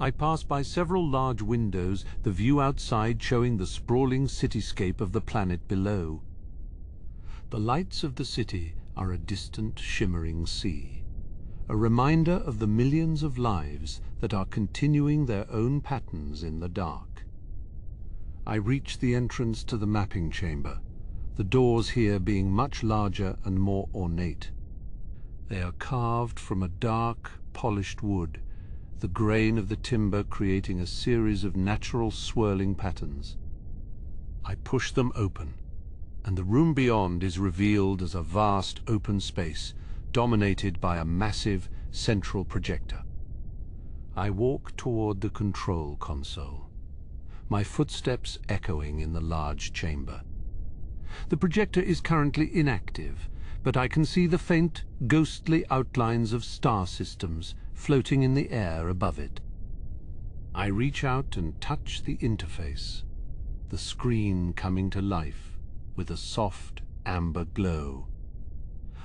I pass by several large windows, the view outside showing the sprawling cityscape of the planet below. The lights of the city are a distant, shimmering sea, a reminder of the millions of lives that are continuing their own patterns in the dark. I reach the entrance to the mapping chamber, the doors here being much larger and more ornate. They are carved from a dark, polished wood, the grain of the timber creating a series of natural swirling patterns. I push them open, and the room beyond is revealed as a vast open space dominated by a massive central projector. I walk toward the control console, my footsteps echoing in the large chamber. The projector is currently inactive, but I can see the faint, ghostly outlines of star systems floating in the air above it. I reach out and touch the interface, the screen coming to life with a soft amber glow.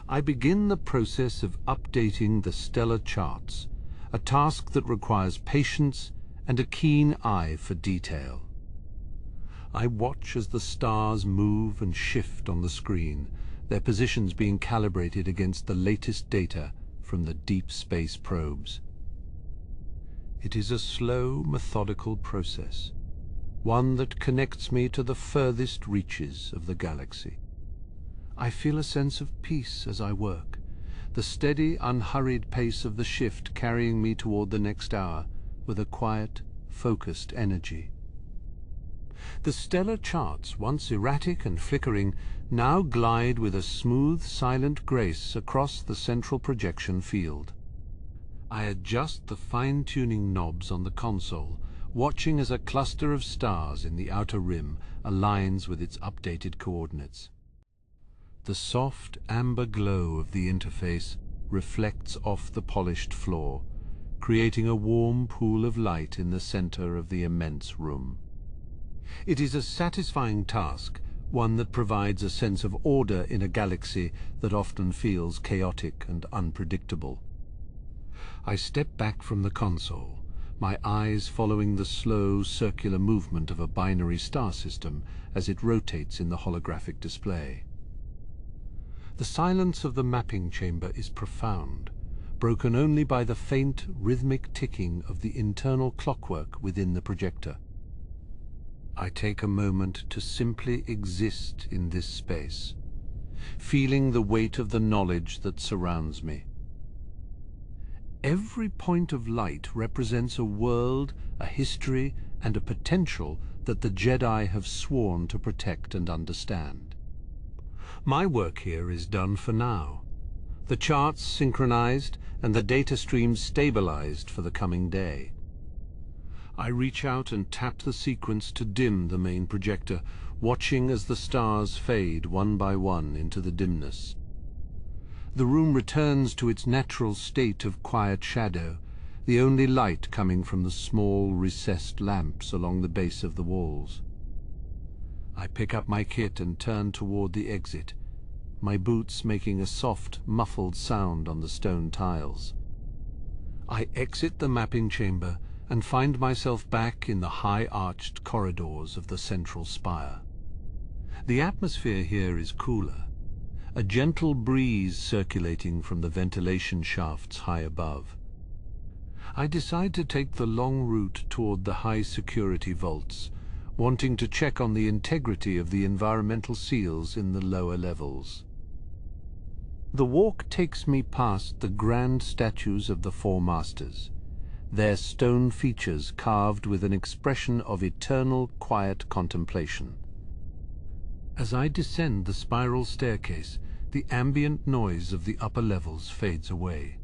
I begin the process of updating the stellar charts, a task that requires patience and a keen eye for detail. I watch as the stars move and shift on the screen, their positions being calibrated against the latest data from the deep space probes. It is a slow, methodical process, one that connects me to the furthest reaches of the galaxy. I feel a sense of peace as I work, the steady, unhurried pace of the shift carrying me toward the next hour with a quiet, focused energy. The stellar charts, once erratic and flickering, now glide with a smooth, silent grace across the central projection field. I adjust the fine-tuning knobs on the console, watching as a cluster of stars in the outer rim aligns with its updated coordinates. The soft amber glow of the interface reflects off the polished floor, creating a warm pool of light in the center of the immense room. It is a satisfying task, one that provides a sense of order in a galaxy that often feels chaotic and unpredictable. I step back from the console, my eyes following the slow, circular movement of a binary star system as it rotates in the holographic display. The silence of the mapping chamber is profound, broken only by the faint, rhythmic ticking of the internal clockwork within the projector. I take a moment to simply exist in this space, feeling the weight of the knowledge that surrounds me. Every point of light represents a world, a history, and a potential that the Jedi have sworn to protect and understand. My work here is done for now. The charts synchronized and the data streams stabilized for the coming day. I reach out and tap the sequence to dim the main projector, watching as the stars fade one by one into the dimness. The room returns to its natural state of quiet shadow, the only light coming from the small, recessed lamps along the base of the walls. I pick up my kit and turn toward the exit, my boots making a soft, muffled sound on the stone tiles. I exit the mapping chamber and find myself back in the high-arched corridors of the central spire. The atmosphere here is cooler, a gentle breeze circulating from the ventilation shafts high above. I decide to take the long route toward the high-security vaults, wanting to check on the integrity of the environmental seals in the lower levels. The walk takes me past the grand statues of the Four Masters, their stone features carved with an expression of eternal, quiet contemplation. As I descend the spiral staircase, the ambient noise of the upper levels fades away,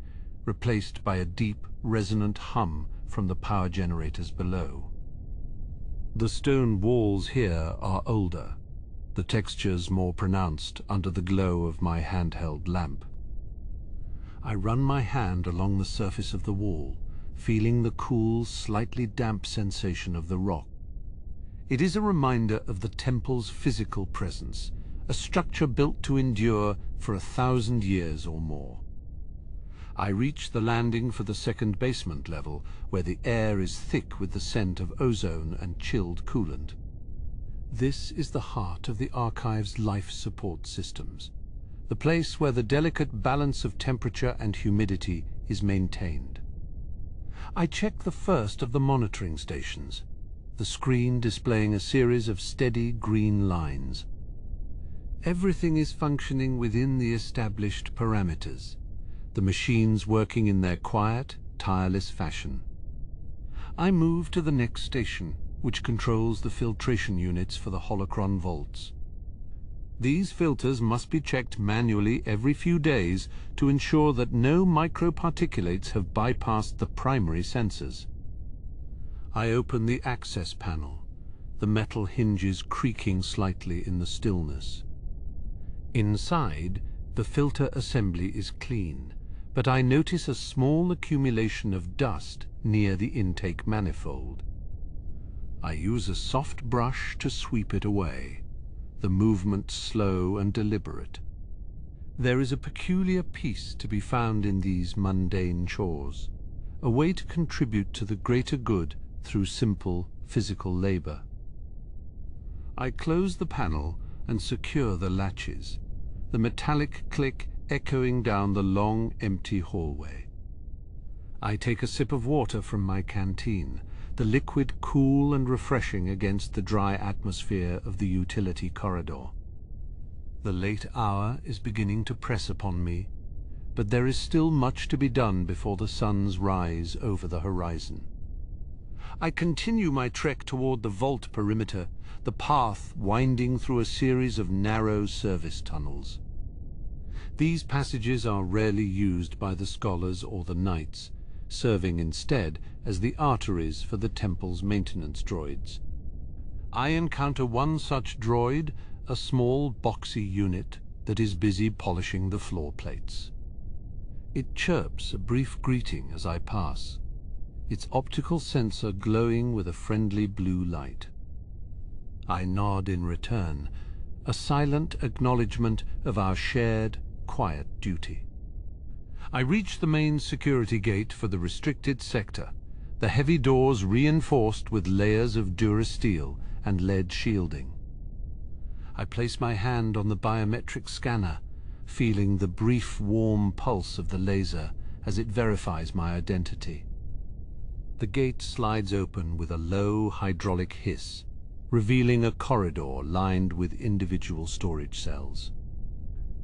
replaced by a deep, resonant hum from the power generators below. The stone walls here are older, the textures more pronounced under the glow of my handheld lamp. I run my hand along the surface of the wall, feeling the cool, slightly damp sensation of the rock. It is a reminder of the temple's physical presence, a structure built to endure for 1,000 years or more. I reach the landing for the second basement level, where the air is thick with the scent of ozone and chilled coolant. This is the heart of the Archives' life support systems, the place where the delicate balance of temperature and humidity is maintained. I check the first of the monitoring stations, the screen displaying a series of steady green lines. Everything is functioning within the established parameters, the machines working in their quiet, tireless fashion. I move to the next station, which controls the filtration units for the Holocron vaults. These filters must be checked manually every few days to ensure that no microparticulates have bypassed the primary sensors. I open the access panel, the metal hinges creaking slightly in the stillness. Inside, the filter assembly is clean, but I notice a small accumulation of dust near the intake manifold. I use a soft brush to sweep it away, the movement slow and deliberate. There is a peculiar peace to be found in these mundane chores, a way to contribute to the greater good through simple physical labor. I close the panel and secure the latches, the metallic click echoing down the long, empty hallway. I take a sip of water from my canteen, the liquid cool and refreshing against the dry atmosphere of the utility corridor. The late hour is beginning to press upon me, but there is still much to be done before the sun's rise over the horizon. I continue my trek toward the vault perimeter, the path winding through a series of narrow service tunnels. These passages are rarely used by the scholars or the knights, serving instead as the arteries for the temple's maintenance droids. I encounter one such droid, a small boxy unit that is busy polishing the floor plates. It chirps a brief greeting as I pass, its optical sensor glowing with a friendly blue light. I nod in return, a silent acknowledgement of our shared, quiet duty. I reach the main security gate for the restricted sector, the heavy doors reinforced with layers of durasteel and lead shielding. I place my hand on the biometric scanner, feeling the brief warm pulse of the laser as it verifies my identity. The gate slides open with a low hydraulic hiss, revealing a corridor lined with individual storage cells.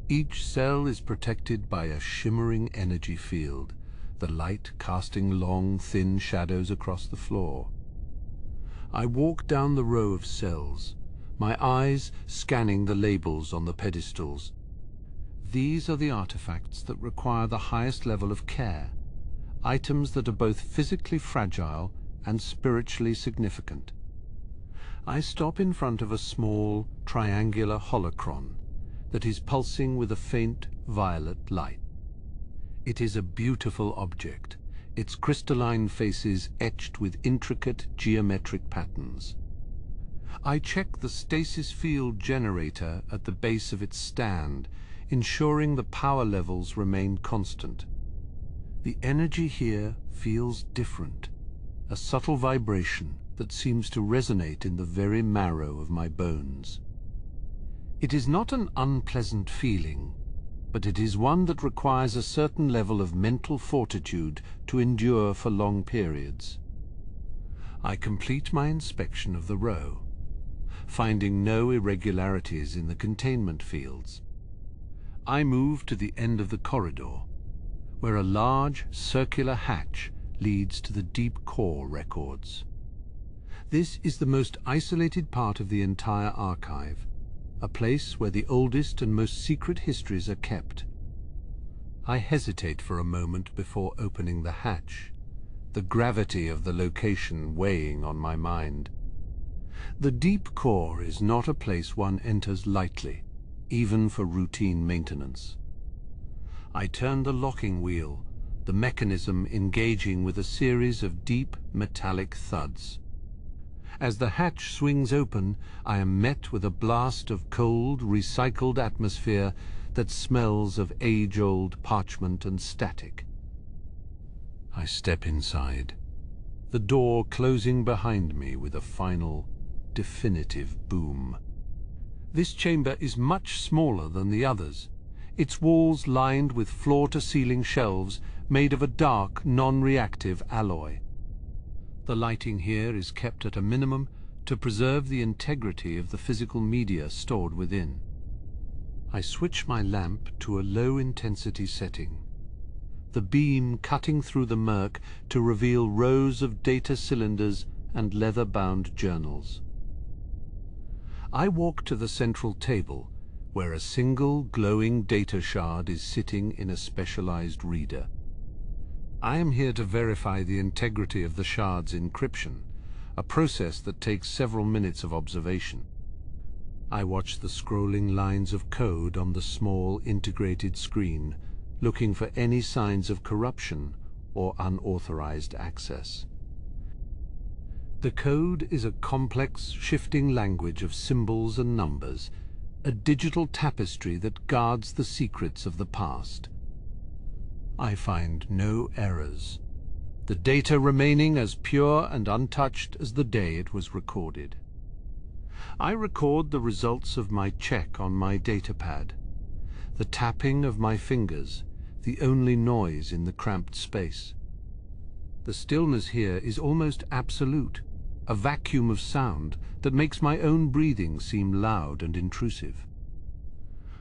Each cell is protected by a shimmering energy field, the light casting long, thin shadows across the floor. I walk down the row of cells, my eyes scanning the labels on the pedestals. These are the artifacts that require the highest level of care, items that are both physically fragile and spiritually significant. I stop in front of a small, triangular holocron that is pulsing with a faint violet light. It is a beautiful object, its crystalline faces etched with intricate geometric patterns. I check the stasis field generator at the base of its stand, ensuring the power levels remain constant. The energy here feels different, a subtle vibration that seems to resonate in the very marrow of my bones. It is not an unpleasant feeling, but it is one that requires a certain level of mental fortitude to endure for long periods. I complete my inspection of the row, finding no irregularities in the containment fields. I move to the end of the corridor, where a large circular hatch leads to the deep core records. This is the most isolated part of the entire archive, a place where the oldest and most secret histories are kept. I hesitate for a moment before opening the hatch, the gravity of the location weighing on my mind. The deep core is not a place one enters lightly, even for routine maintenance. I turn the locking wheel, the mechanism engaging with a series of deep metallic thuds. As the hatch swings open, I am met with a blast of cold, recycled atmosphere that smells of age-old parchment and static. I step inside, the door closing behind me with a final, definitive boom. This chamber is much smaller than the others, its walls lined with floor-to-ceiling shelves made of a dark, non-reactive alloy. The lighting here is kept at a minimum to preserve the integrity of the physical media stored within. I switch my lamp to a low-intensity setting, the beam cutting through the murk to reveal rows of data cylinders and leather-bound journals. I walk to the central table, where a single glowing data shard is sitting in a specialized reader. I am here to verify the integrity of the shard's encryption, a process that takes several minutes of observation. I watch the scrolling lines of code on the small integrated screen, looking for any signs of corruption or unauthorized access. The code is a complex, shifting language of symbols and numbers, a digital tapestry that guards the secrets of the past. I find no errors, the data remaining as pure and untouched as the day it was recorded. I record the results of my check on my datapad, the tapping of my fingers, the only noise in the cramped space. The stillness here is almost absolute, a vacuum of sound that makes my own breathing seem loud and intrusive.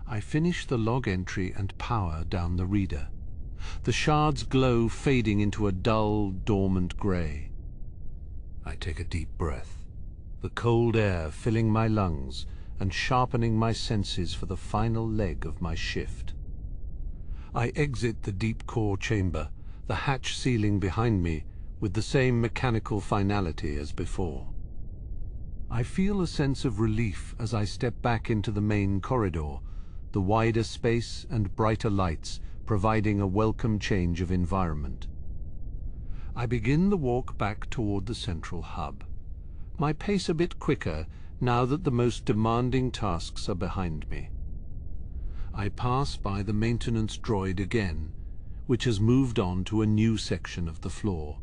I finish the log entry and power down the reader, the shard's glow fading into a dull, dormant grey. I take a deep breath, the cold air filling my lungs and sharpening my senses for the final leg of my shift. I exit the deep core chamber, the hatch sealing behind me with the same mechanical finality as before. I feel a sense of relief as I step back into the main corridor, the wider space and brighter lights providing a welcome change of environment. I begin the walk back toward the central hub, my pace a bit quicker now that the most demanding tasks are behind me. I pass by the maintenance droid again, which has moved on to a new section of the floor.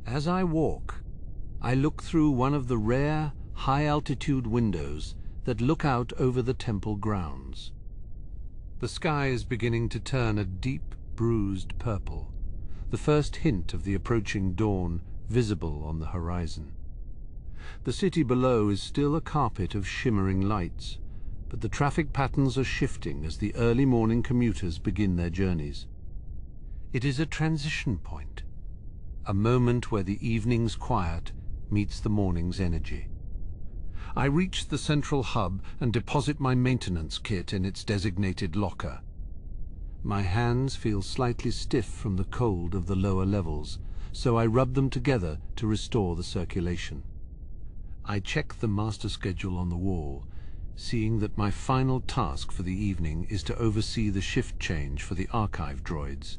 As I walk, I look through one of the rare, high-altitude windows that look out over the temple grounds. The sky is beginning to turn a deep, bruised purple, the first hint of the approaching dawn visible on the horizon. The city below is still a carpet of shimmering lights, but the traffic patterns are shifting as the early morning commuters begin their journeys. It is a transition point, a moment where the evening's quiet meets the morning's energy. I reach the central hub and deposit my maintenance kit in its designated locker. My hands feel slightly stiff from the cold of the lower levels, so I rub them together to restore the circulation. I check the master schedule on the wall, seeing that my final task for the evening is to oversee the shift change for the archive droids.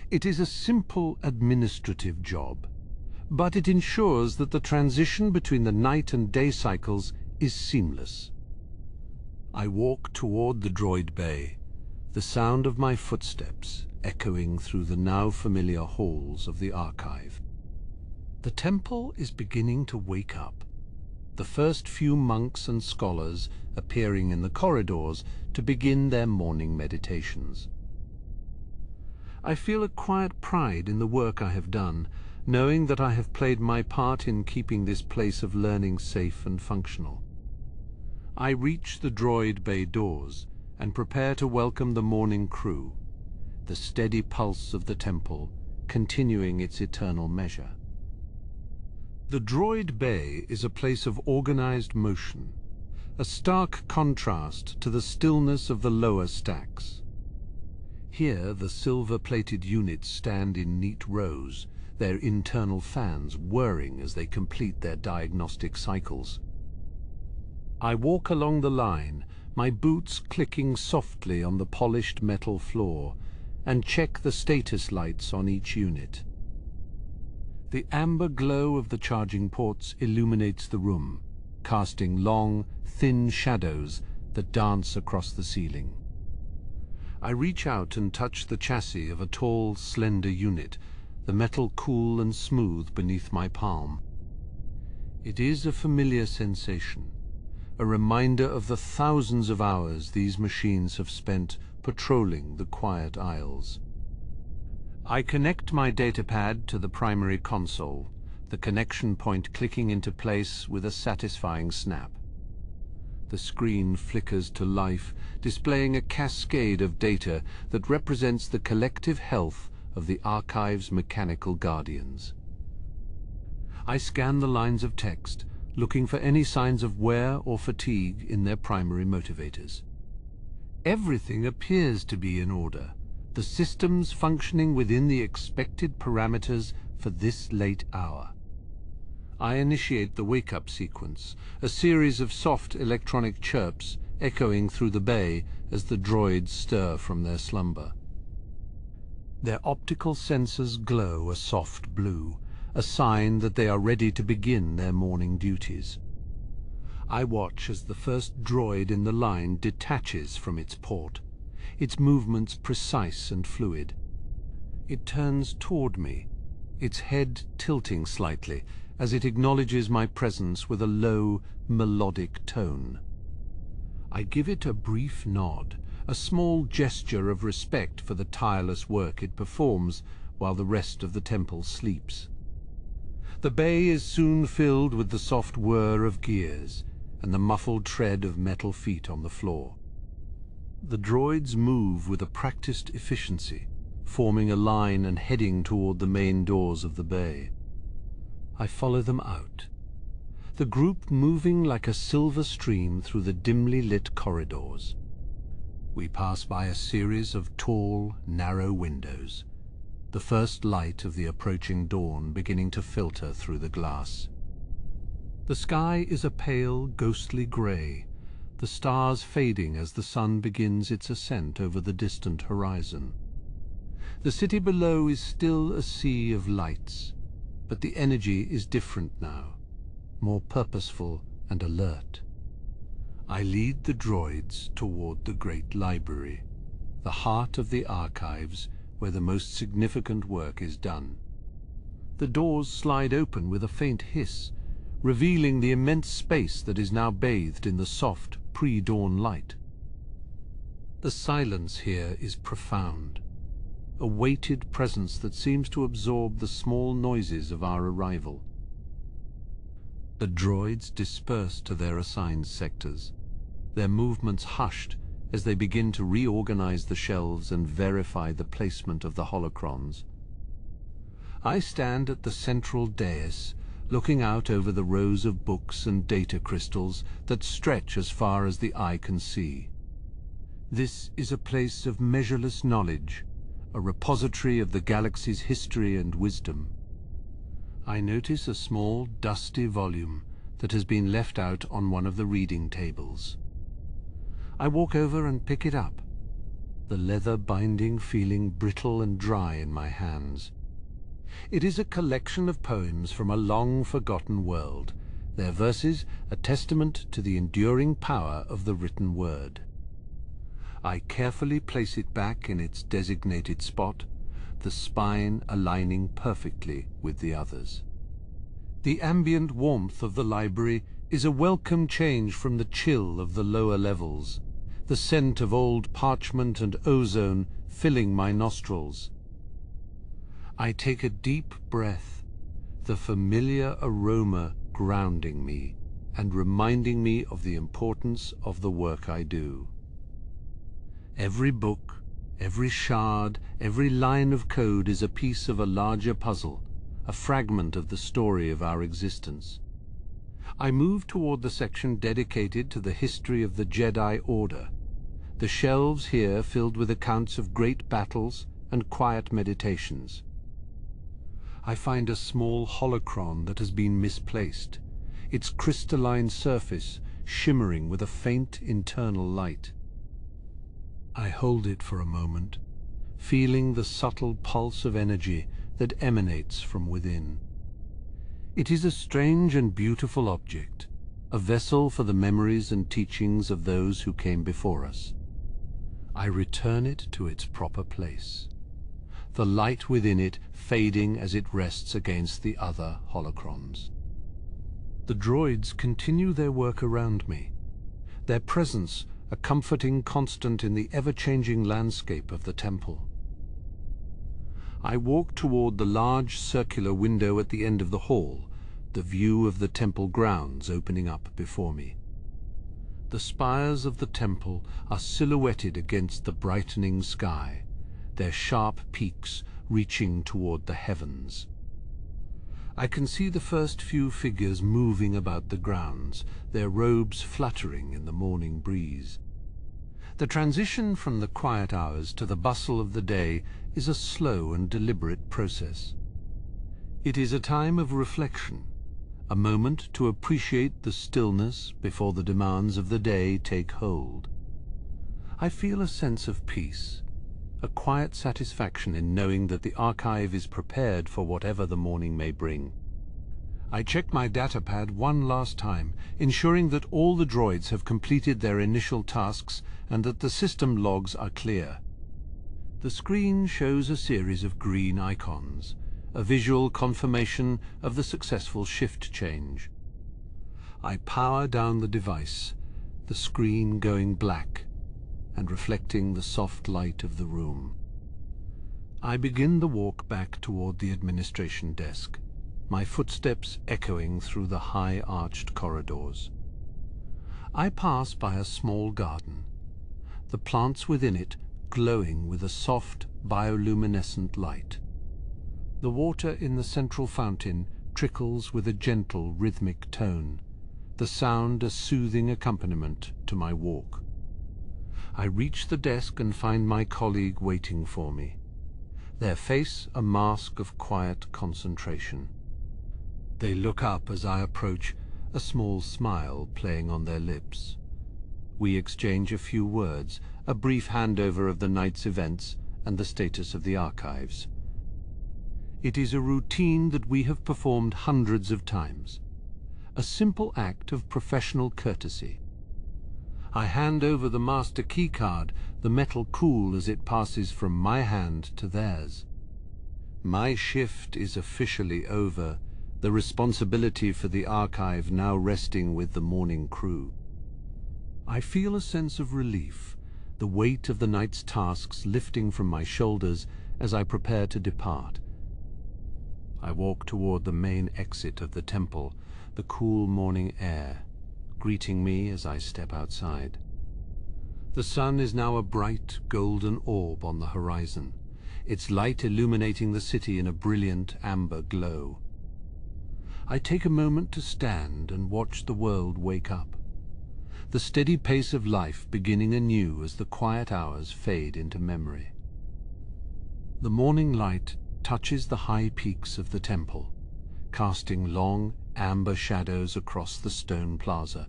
It is a simple administrative job, but it ensures that the transition between the night and day cycles is seamless. I walk toward the droid bay, the sound of my footsteps echoing through the now familiar halls of the archive. The temple is beginning to wake up, the first few monks and scholars appearing in the corridors to begin their morning meditations. I feel a quiet pride in the work I have done, knowing that I have played my part in keeping this place of learning safe and functional. I reach the droid bay doors and prepare to welcome the morning crew, the steady pulse of the temple continuing its eternal measure. The droid bay is a place of organized motion, a stark contrast to the stillness of the lower stacks. Here the silver-plated units stand in neat rows, their internal fans whirring as they complete their diagnostic cycles. I walk along the line, my boots clicking softly on the polished metal floor, and check the status lights on each unit. The amber glow of the charging ports illuminates the room, casting long, thin shadows that dance across the ceiling. I reach out and touch the chassis of a tall, slender unit, the metal cool and smooth beneath my palm. It is a familiar sensation, a reminder of the thousands of hours these machines have spent patrolling the quiet aisles. I connect my datapad to the primary console, the connection point clicking into place with a satisfying snap. The screen flickers to life, displaying a cascade of data that represents the collective health of the archive's mechanical guardians. I scan the lines of text, looking for any signs of wear or fatigue in their primary motivators. Everything appears to be in order, the systems functioning within the expected parameters for this late hour. I initiate the wake-up sequence, a series of soft electronic chirps echoing through the bay as the droids stir from their slumber. Their optical sensors glow a soft blue, a sign that they are ready to begin their morning duties. I watch as the first droid in the line detaches from its port, its movements precise and fluid. It turns toward me, its head tilting slightly as it acknowledges my presence with a low, melodic tone. I give it a brief nod, a small gesture of respect for the tireless work it performs while the rest of the temple sleeps. The bay is soon filled with the soft whir of gears and the muffled tread of metal feet on the floor. The droids move with a practiced efficiency, forming a line and heading toward the main doors of the bay. I follow them out, the group moving like a silver stream through the dimly lit corridors. We pass by a series of tall, narrow windows, the first light of the approaching dawn beginning to filter through the glass. The sky is a pale, ghostly grey, the stars fading as the sun begins its ascent over the distant horizon. The city below is still a sea of lights, but the energy is different now, more purposeful and alert. I lead the droids toward the great library, the heart of the archives where the most significant work is done. The doors slide open with a faint hiss, revealing the immense space that is now bathed in the soft, pre-dawn light. The silence here is profound, a weighted presence that seems to absorb the small noises of our arrival. The droids disperse to their assigned sectors, their movements hushed as they begin to reorganize the shelves and verify the placement of the holocrons. I stand at the central dais, looking out over the rows of books and data crystals that stretch as far as the eye can see. This is a place of measureless knowledge, a repository of the galaxy's history and wisdom. I notice a small, dusty volume that has been left out on one of the reading tables. I walk over and pick it up, the leather binding feeling brittle and dry in my hands. It is a collection of poems from a long-forgotten world, their verses a testament to the enduring power of the written word. I carefully place it back in its designated spot, the spine aligning perfectly with the others. The ambient warmth of the library is a welcome change from the chill of the lower levels, the scent of old parchment and ozone filling my nostrils. I take a deep breath, the familiar aroma grounding me and reminding me of the importance of the work I do. Every book, every shard, every line of code is a piece of a larger puzzle, a fragment of the story of our existence. I move toward the section dedicated to the history of the Jedi Order, the shelves here filled with accounts of great battles and quiet meditations. I find a small holocron that has been misplaced, its crystalline surface shimmering with a faint internal light. I hold it for a moment, feeling the subtle pulse of energy that emanates from within. It is a strange and beautiful object, a vessel for the memories and teachings of those who came before us. I return it to its proper place, the light within it fading as it rests against the other holocrons. The droids continue their work around me, their presence a comforting constant in the ever-changing landscape of the temple. I walk toward the large circular window at the end of the hall, the view of the temple grounds opening up before me. The spires of the temple are silhouetted against the brightening sky, their sharp peaks reaching toward the heavens. I can see the first few figures moving about the grounds, their robes fluttering in the morning breeze. The transition from the quiet hours to the bustle of the day is a slow and deliberate process. It is a time of reflection, a moment to appreciate the stillness before the demands of the day take hold. I feel a sense of peace, a quiet satisfaction in knowing that the archive is prepared for whatever the morning may bring. I check my datapad one last time, ensuring that all the droids have completed their initial tasks and that the system logs are clear. The screen shows a series of green icons, a visual confirmation of the successful shift change. I power down the device, the screen going black and reflecting the soft light of the room. I begin the walk back toward the administration desk, my footsteps echoing through the high-arched corridors. I pass by a small garden, the plants within it glowing with a soft, bioluminescent light. The water in the central fountain trickles with a gentle rhythmic tone, the sound a soothing accompaniment to my walk. I reach the desk and find my colleague waiting for me, their face a mask of quiet concentration. They look up as I approach, a small smile playing on their lips. We exchange a few words, a brief handover of the night's events and the status of the archives. It is a routine that we have performed hundreds of times, a simple act of professional courtesy. I hand over the master keycard, the metal cool as it passes from my hand to theirs. My shift is officially over, the responsibility for the archive now resting with the morning crew. I feel a sense of relief, the weight of the night's tasks lifting from my shoulders as I prepare to depart. I walk toward the main exit of the temple, the cool morning air greeting me as I step outside. The sun is now a bright golden orb on the horizon, its light illuminating the city in a brilliant amber glow. I take a moment to stand and watch the world wake up, the steady pace of life beginning anew as the quiet hours fade into memory. The morning light touches the high peaks of the temple, casting long amber shadows across the stone plaza.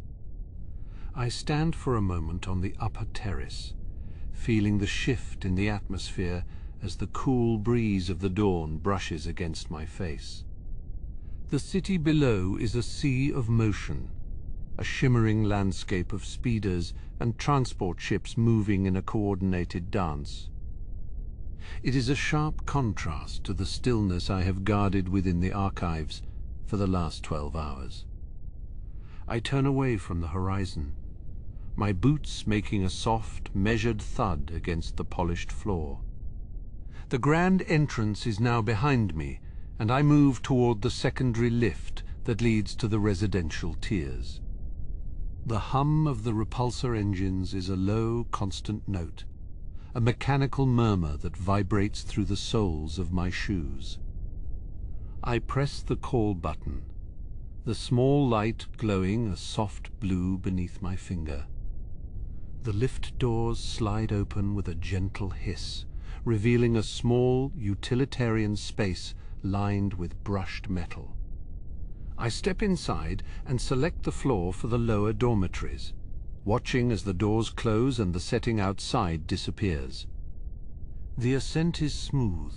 I stand for a moment on the upper terrace, feeling the shift in the atmosphere as the cool breeze of the dawn brushes against my face. The city below is a sea of motion, a shimmering landscape of speeders and transport ships moving in a coordinated dance. It is a sharp contrast to the stillness I have guarded within the archives for the last 12 hours. I turn away from the horizon, my boots making a soft, measured thud against the polished floor. The grand entrance is now behind me, and I move toward the secondary lift that leads to the residential tiers. The hum of the repulsor engines is a low, constant note, a mechanical murmur that vibrates through the soles of my shoes. I press the call button, the small light glowing a soft blue beneath my finger. The lift doors slide open with a gentle hiss, revealing a small, utilitarian space lined with brushed metal. I step inside and select the floor for the lower dormitories, watching as the doors close and the setting outside disappears. The ascent is smooth,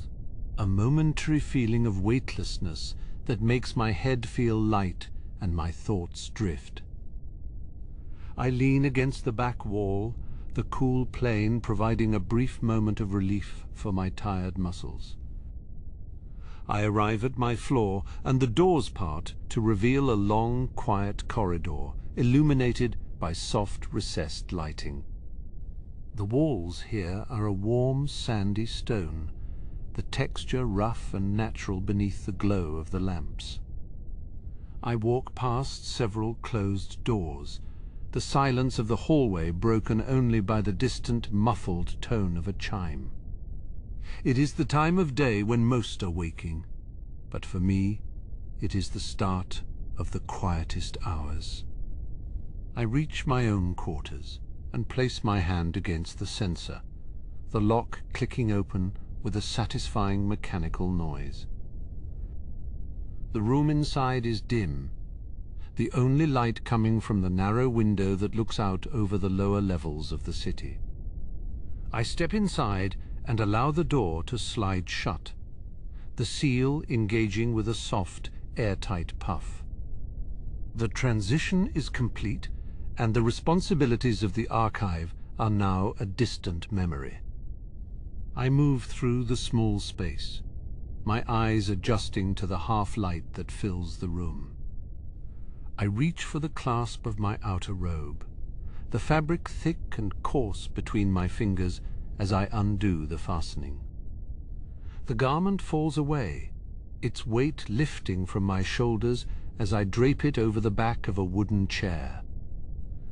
a momentary feeling of weightlessness that makes my head feel light and my thoughts drift. I lean against the back wall, the cool plane providing a brief moment of relief for my tired muscles. I arrive at my floor and the doors part to reveal a long, quiet corridor, illuminated by soft, recessed lighting. The walls here are a warm, sandy stone, the texture rough and natural beneath the glow of the lamps. I walk past several closed doors, the silence of the hallway broken only by the distant, muffled tone of a chime. It is the time of day when most are waking, but for me, it is the start of the quietest hours. I reach my own quarters and place my hand against the sensor, the lock clicking open with a satisfying mechanical noise. The room inside is dim, the only light coming from the narrow window that looks out over the lower levels of the city. I step inside and allow the door to slide shut, the seal engaging with a soft, airtight puff. The transition is complete, and the responsibilities of the archive are now a distant memory. I move through the small space, my eyes adjusting to the half-light that fills the room. I reach for the clasp of my outer robe, the fabric thick and coarse between my fingers as I undo the fastening. The garment falls away, its weight lifting from my shoulders as I drape it over the back of a wooden chair.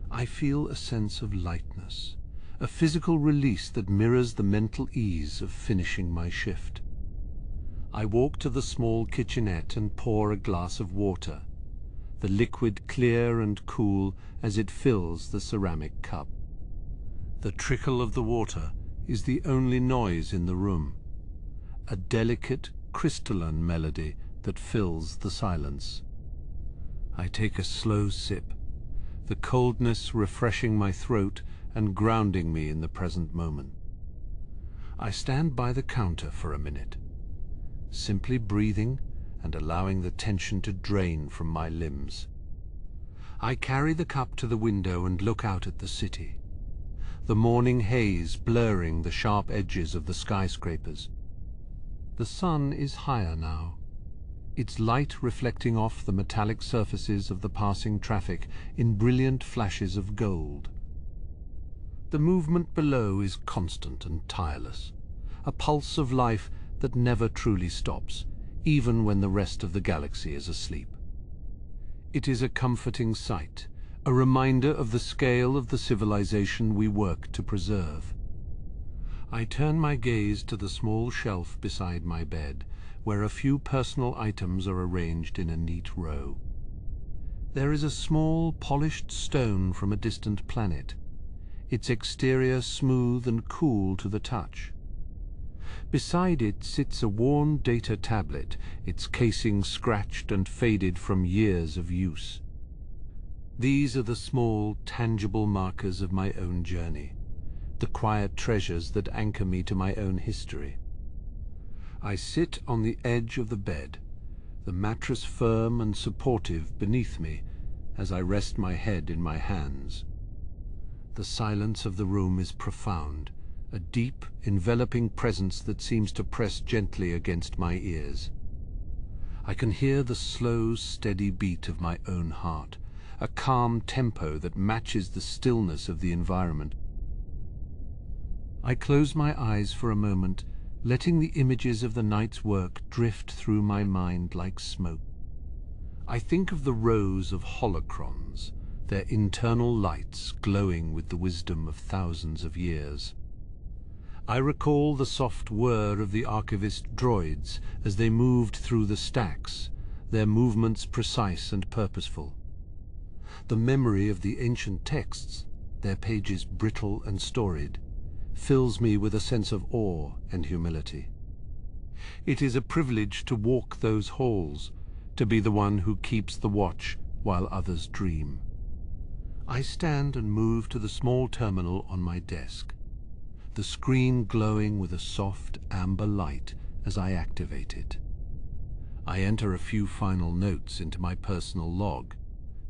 I feel a sense of lightness, a physical release that mirrors the mental ease of finishing my shift. I walk to the small kitchenette and pour a glass of water, the liquid clear and cool as it fills the ceramic cup. The trickle of the water is the only noise in the room, a delicate crystalline melody that fills the silence. I take a slow sip, the coldness refreshing my throat and grounding me in the present moment. I stand by the counter for a minute, simply breathing and allowing the tension to drain from my limbs. I carry the cup to the window and look out at the city, the morning haze blurring the sharp edges of the skyscrapers. The sun is higher now, its light reflecting off the metallic surfaces of the passing traffic in brilliant flashes of gold. The movement below is constant and tireless, a pulse of life that never truly stops, even when the rest of the galaxy is asleep. It is a comforting sight, a reminder of the scale of the civilization we work to preserve. I turn my gaze to the small shelf beside my bed, where a few personal items are arranged in a neat row. There is a small, polished stone from a distant planet, its exterior smooth and cool to the touch. Beside it sits a worn data tablet, its casing scratched and faded from years of use. These are the small, tangible markers of my own journey, the quiet treasures that anchor me to my own history. I sit on the edge of the bed, the mattress firm and supportive beneath me as I rest my head in my hands. The silence of the room is profound, a deep, enveloping presence that seems to press gently against my ears. I can hear the slow, steady beat of my own heart, a calm tempo that matches the stillness of the environment. I close my eyes for a moment, letting the images of the night's work drift through my mind like smoke. I think of the rows of holocrons, their internal lights glowing with the wisdom of thousands of years. I recall the soft whir of the archivist droids as they moved through the stacks, their movements precise and purposeful. The memory of the ancient texts, their pages brittle and storied, fills me with a sense of awe and humility. It is a privilege to walk those halls, to be the one who keeps the watch while others dream. I stand and move to the small terminal on my desk, the screen glowing with a soft amber light as I activate it. I enter a few final notes into my personal log,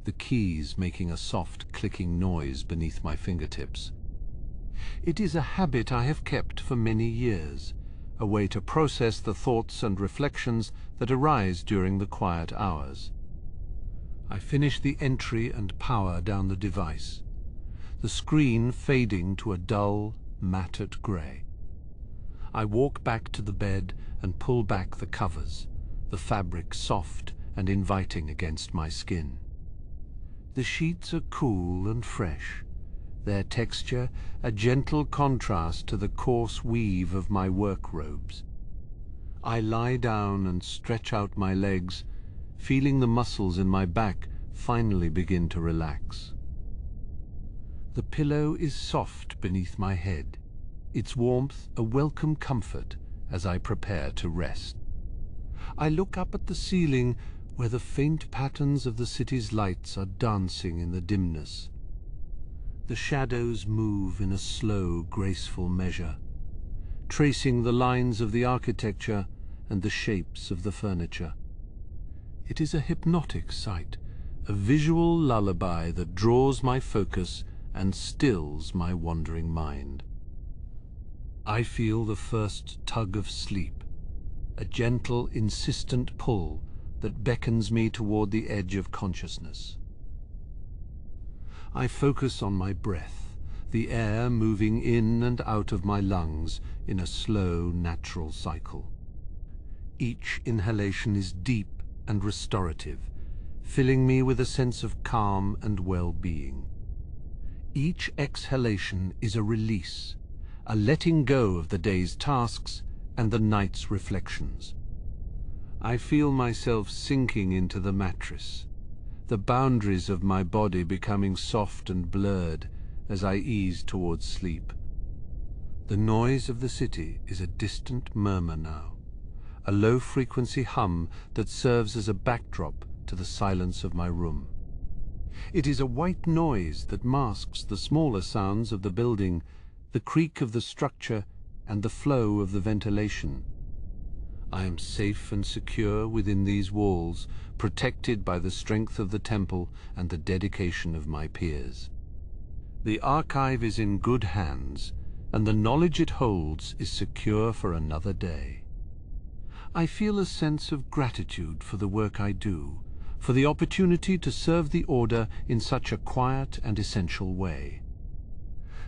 the keys making a soft clicking noise beneath my fingertips. It is a habit I have kept for many years, a way to process the thoughts and reflections that arise during the quiet hours. I finish the entry and power down the device, the screen fading to a dull, matted grey. I walk back to the bed and pull back the covers, the fabric soft and inviting against my skin. The sheets are cool and fresh, their texture a gentle contrast to the coarse weave of my work robes. I lie down and stretch out my legs, feeling the muscles in my back finally begin to relax. The pillow is soft beneath my head, its warmth a welcome comfort as I prepare to rest. I look up at the ceiling where the faint patterns of the city's lights are dancing in the dimness. The shadows move in a slow, graceful measure, tracing the lines of the architecture and the shapes of the furniture. It is a hypnotic sight, a visual lullaby that draws my focus and stills my wandering mind. I feel the first tug of sleep, a gentle, insistent pull that beckons me toward the edge of consciousness. I focus on my breath, the air moving in and out of my lungs in a slow, natural cycle. Each inhalation is deep and restorative, filling me with a sense of calm and well-being. Each exhalation is a release, a letting go of the day's tasks and the night's reflections. I feel myself sinking into the mattress, the boundaries of my body becoming soft and blurred as I ease towards sleep. The noise of the city is a distant murmur now, a low-frequency hum that serves as a backdrop to the silence of my room. It is a white noise that masks the smaller sounds of the building, the creak of the structure, and the flow of the ventilation. I am safe and secure within these walls, protected by the strength of the temple and the dedication of my peers. The archive is in good hands, and the knowledge it holds is secure for another day. I feel a sense of gratitude for the work I do, for the opportunity to serve the Order in such a quiet and essential way.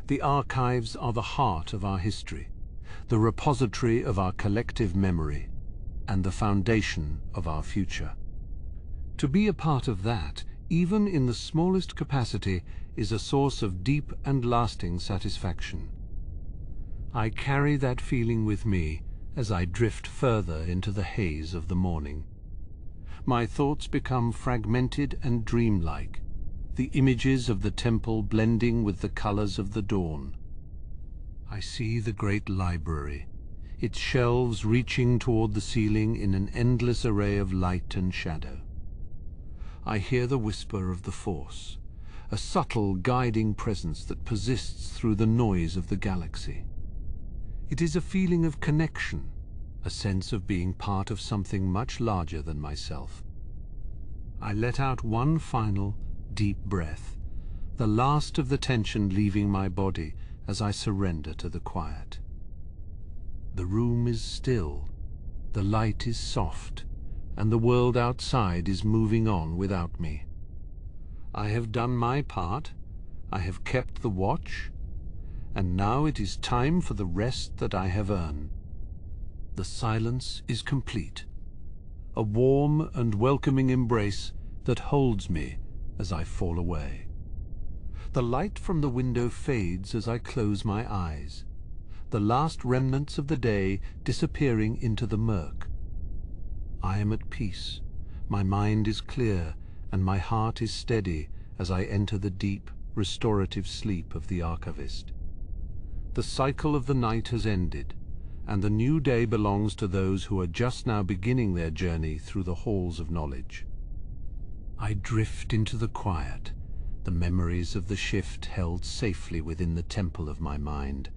The archives are the heart of our history, the repository of our collective memory, and the foundation of our future. To be a part of that, even in the smallest capacity, is a source of deep and lasting satisfaction. I carry that feeling with me as I drift further into the haze of the morning. My thoughts become fragmented and dreamlike, the images of the temple blending with the colors of the dawn. I see the great library, its shelves reaching toward the ceiling in an endless array of light and shadow. I hear the whisper of the Force, a subtle guiding presence that persists through the noise of the galaxy. It is a feeling of connection, a sense of being part of something much larger than myself. I let out one final, deep breath, the last of the tension leaving my body as I surrender to the quiet. The room is still, the light is soft, and the world outside is moving on without me. I have done my part, I have kept the watch, and now it is time for the rest that I have earned. The silence is complete, a warm and welcoming embrace that holds me as I fall away. The light from the window fades as I close my eyes, the last remnants of the day disappearing into the murk. I am at peace, my mind is clear, and my heart is steady as I enter the deep, restorative sleep of the archivist. The cycle of the night has ended, and the new day belongs to those who are just now beginning their journey through the halls of knowledge. I drift into the quiet, the memories of the shift held safely within the temple of my mind.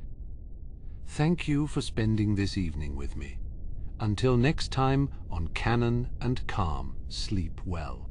Thank you for spending this evening with me. Until next time on Canon and Calm, sleep well.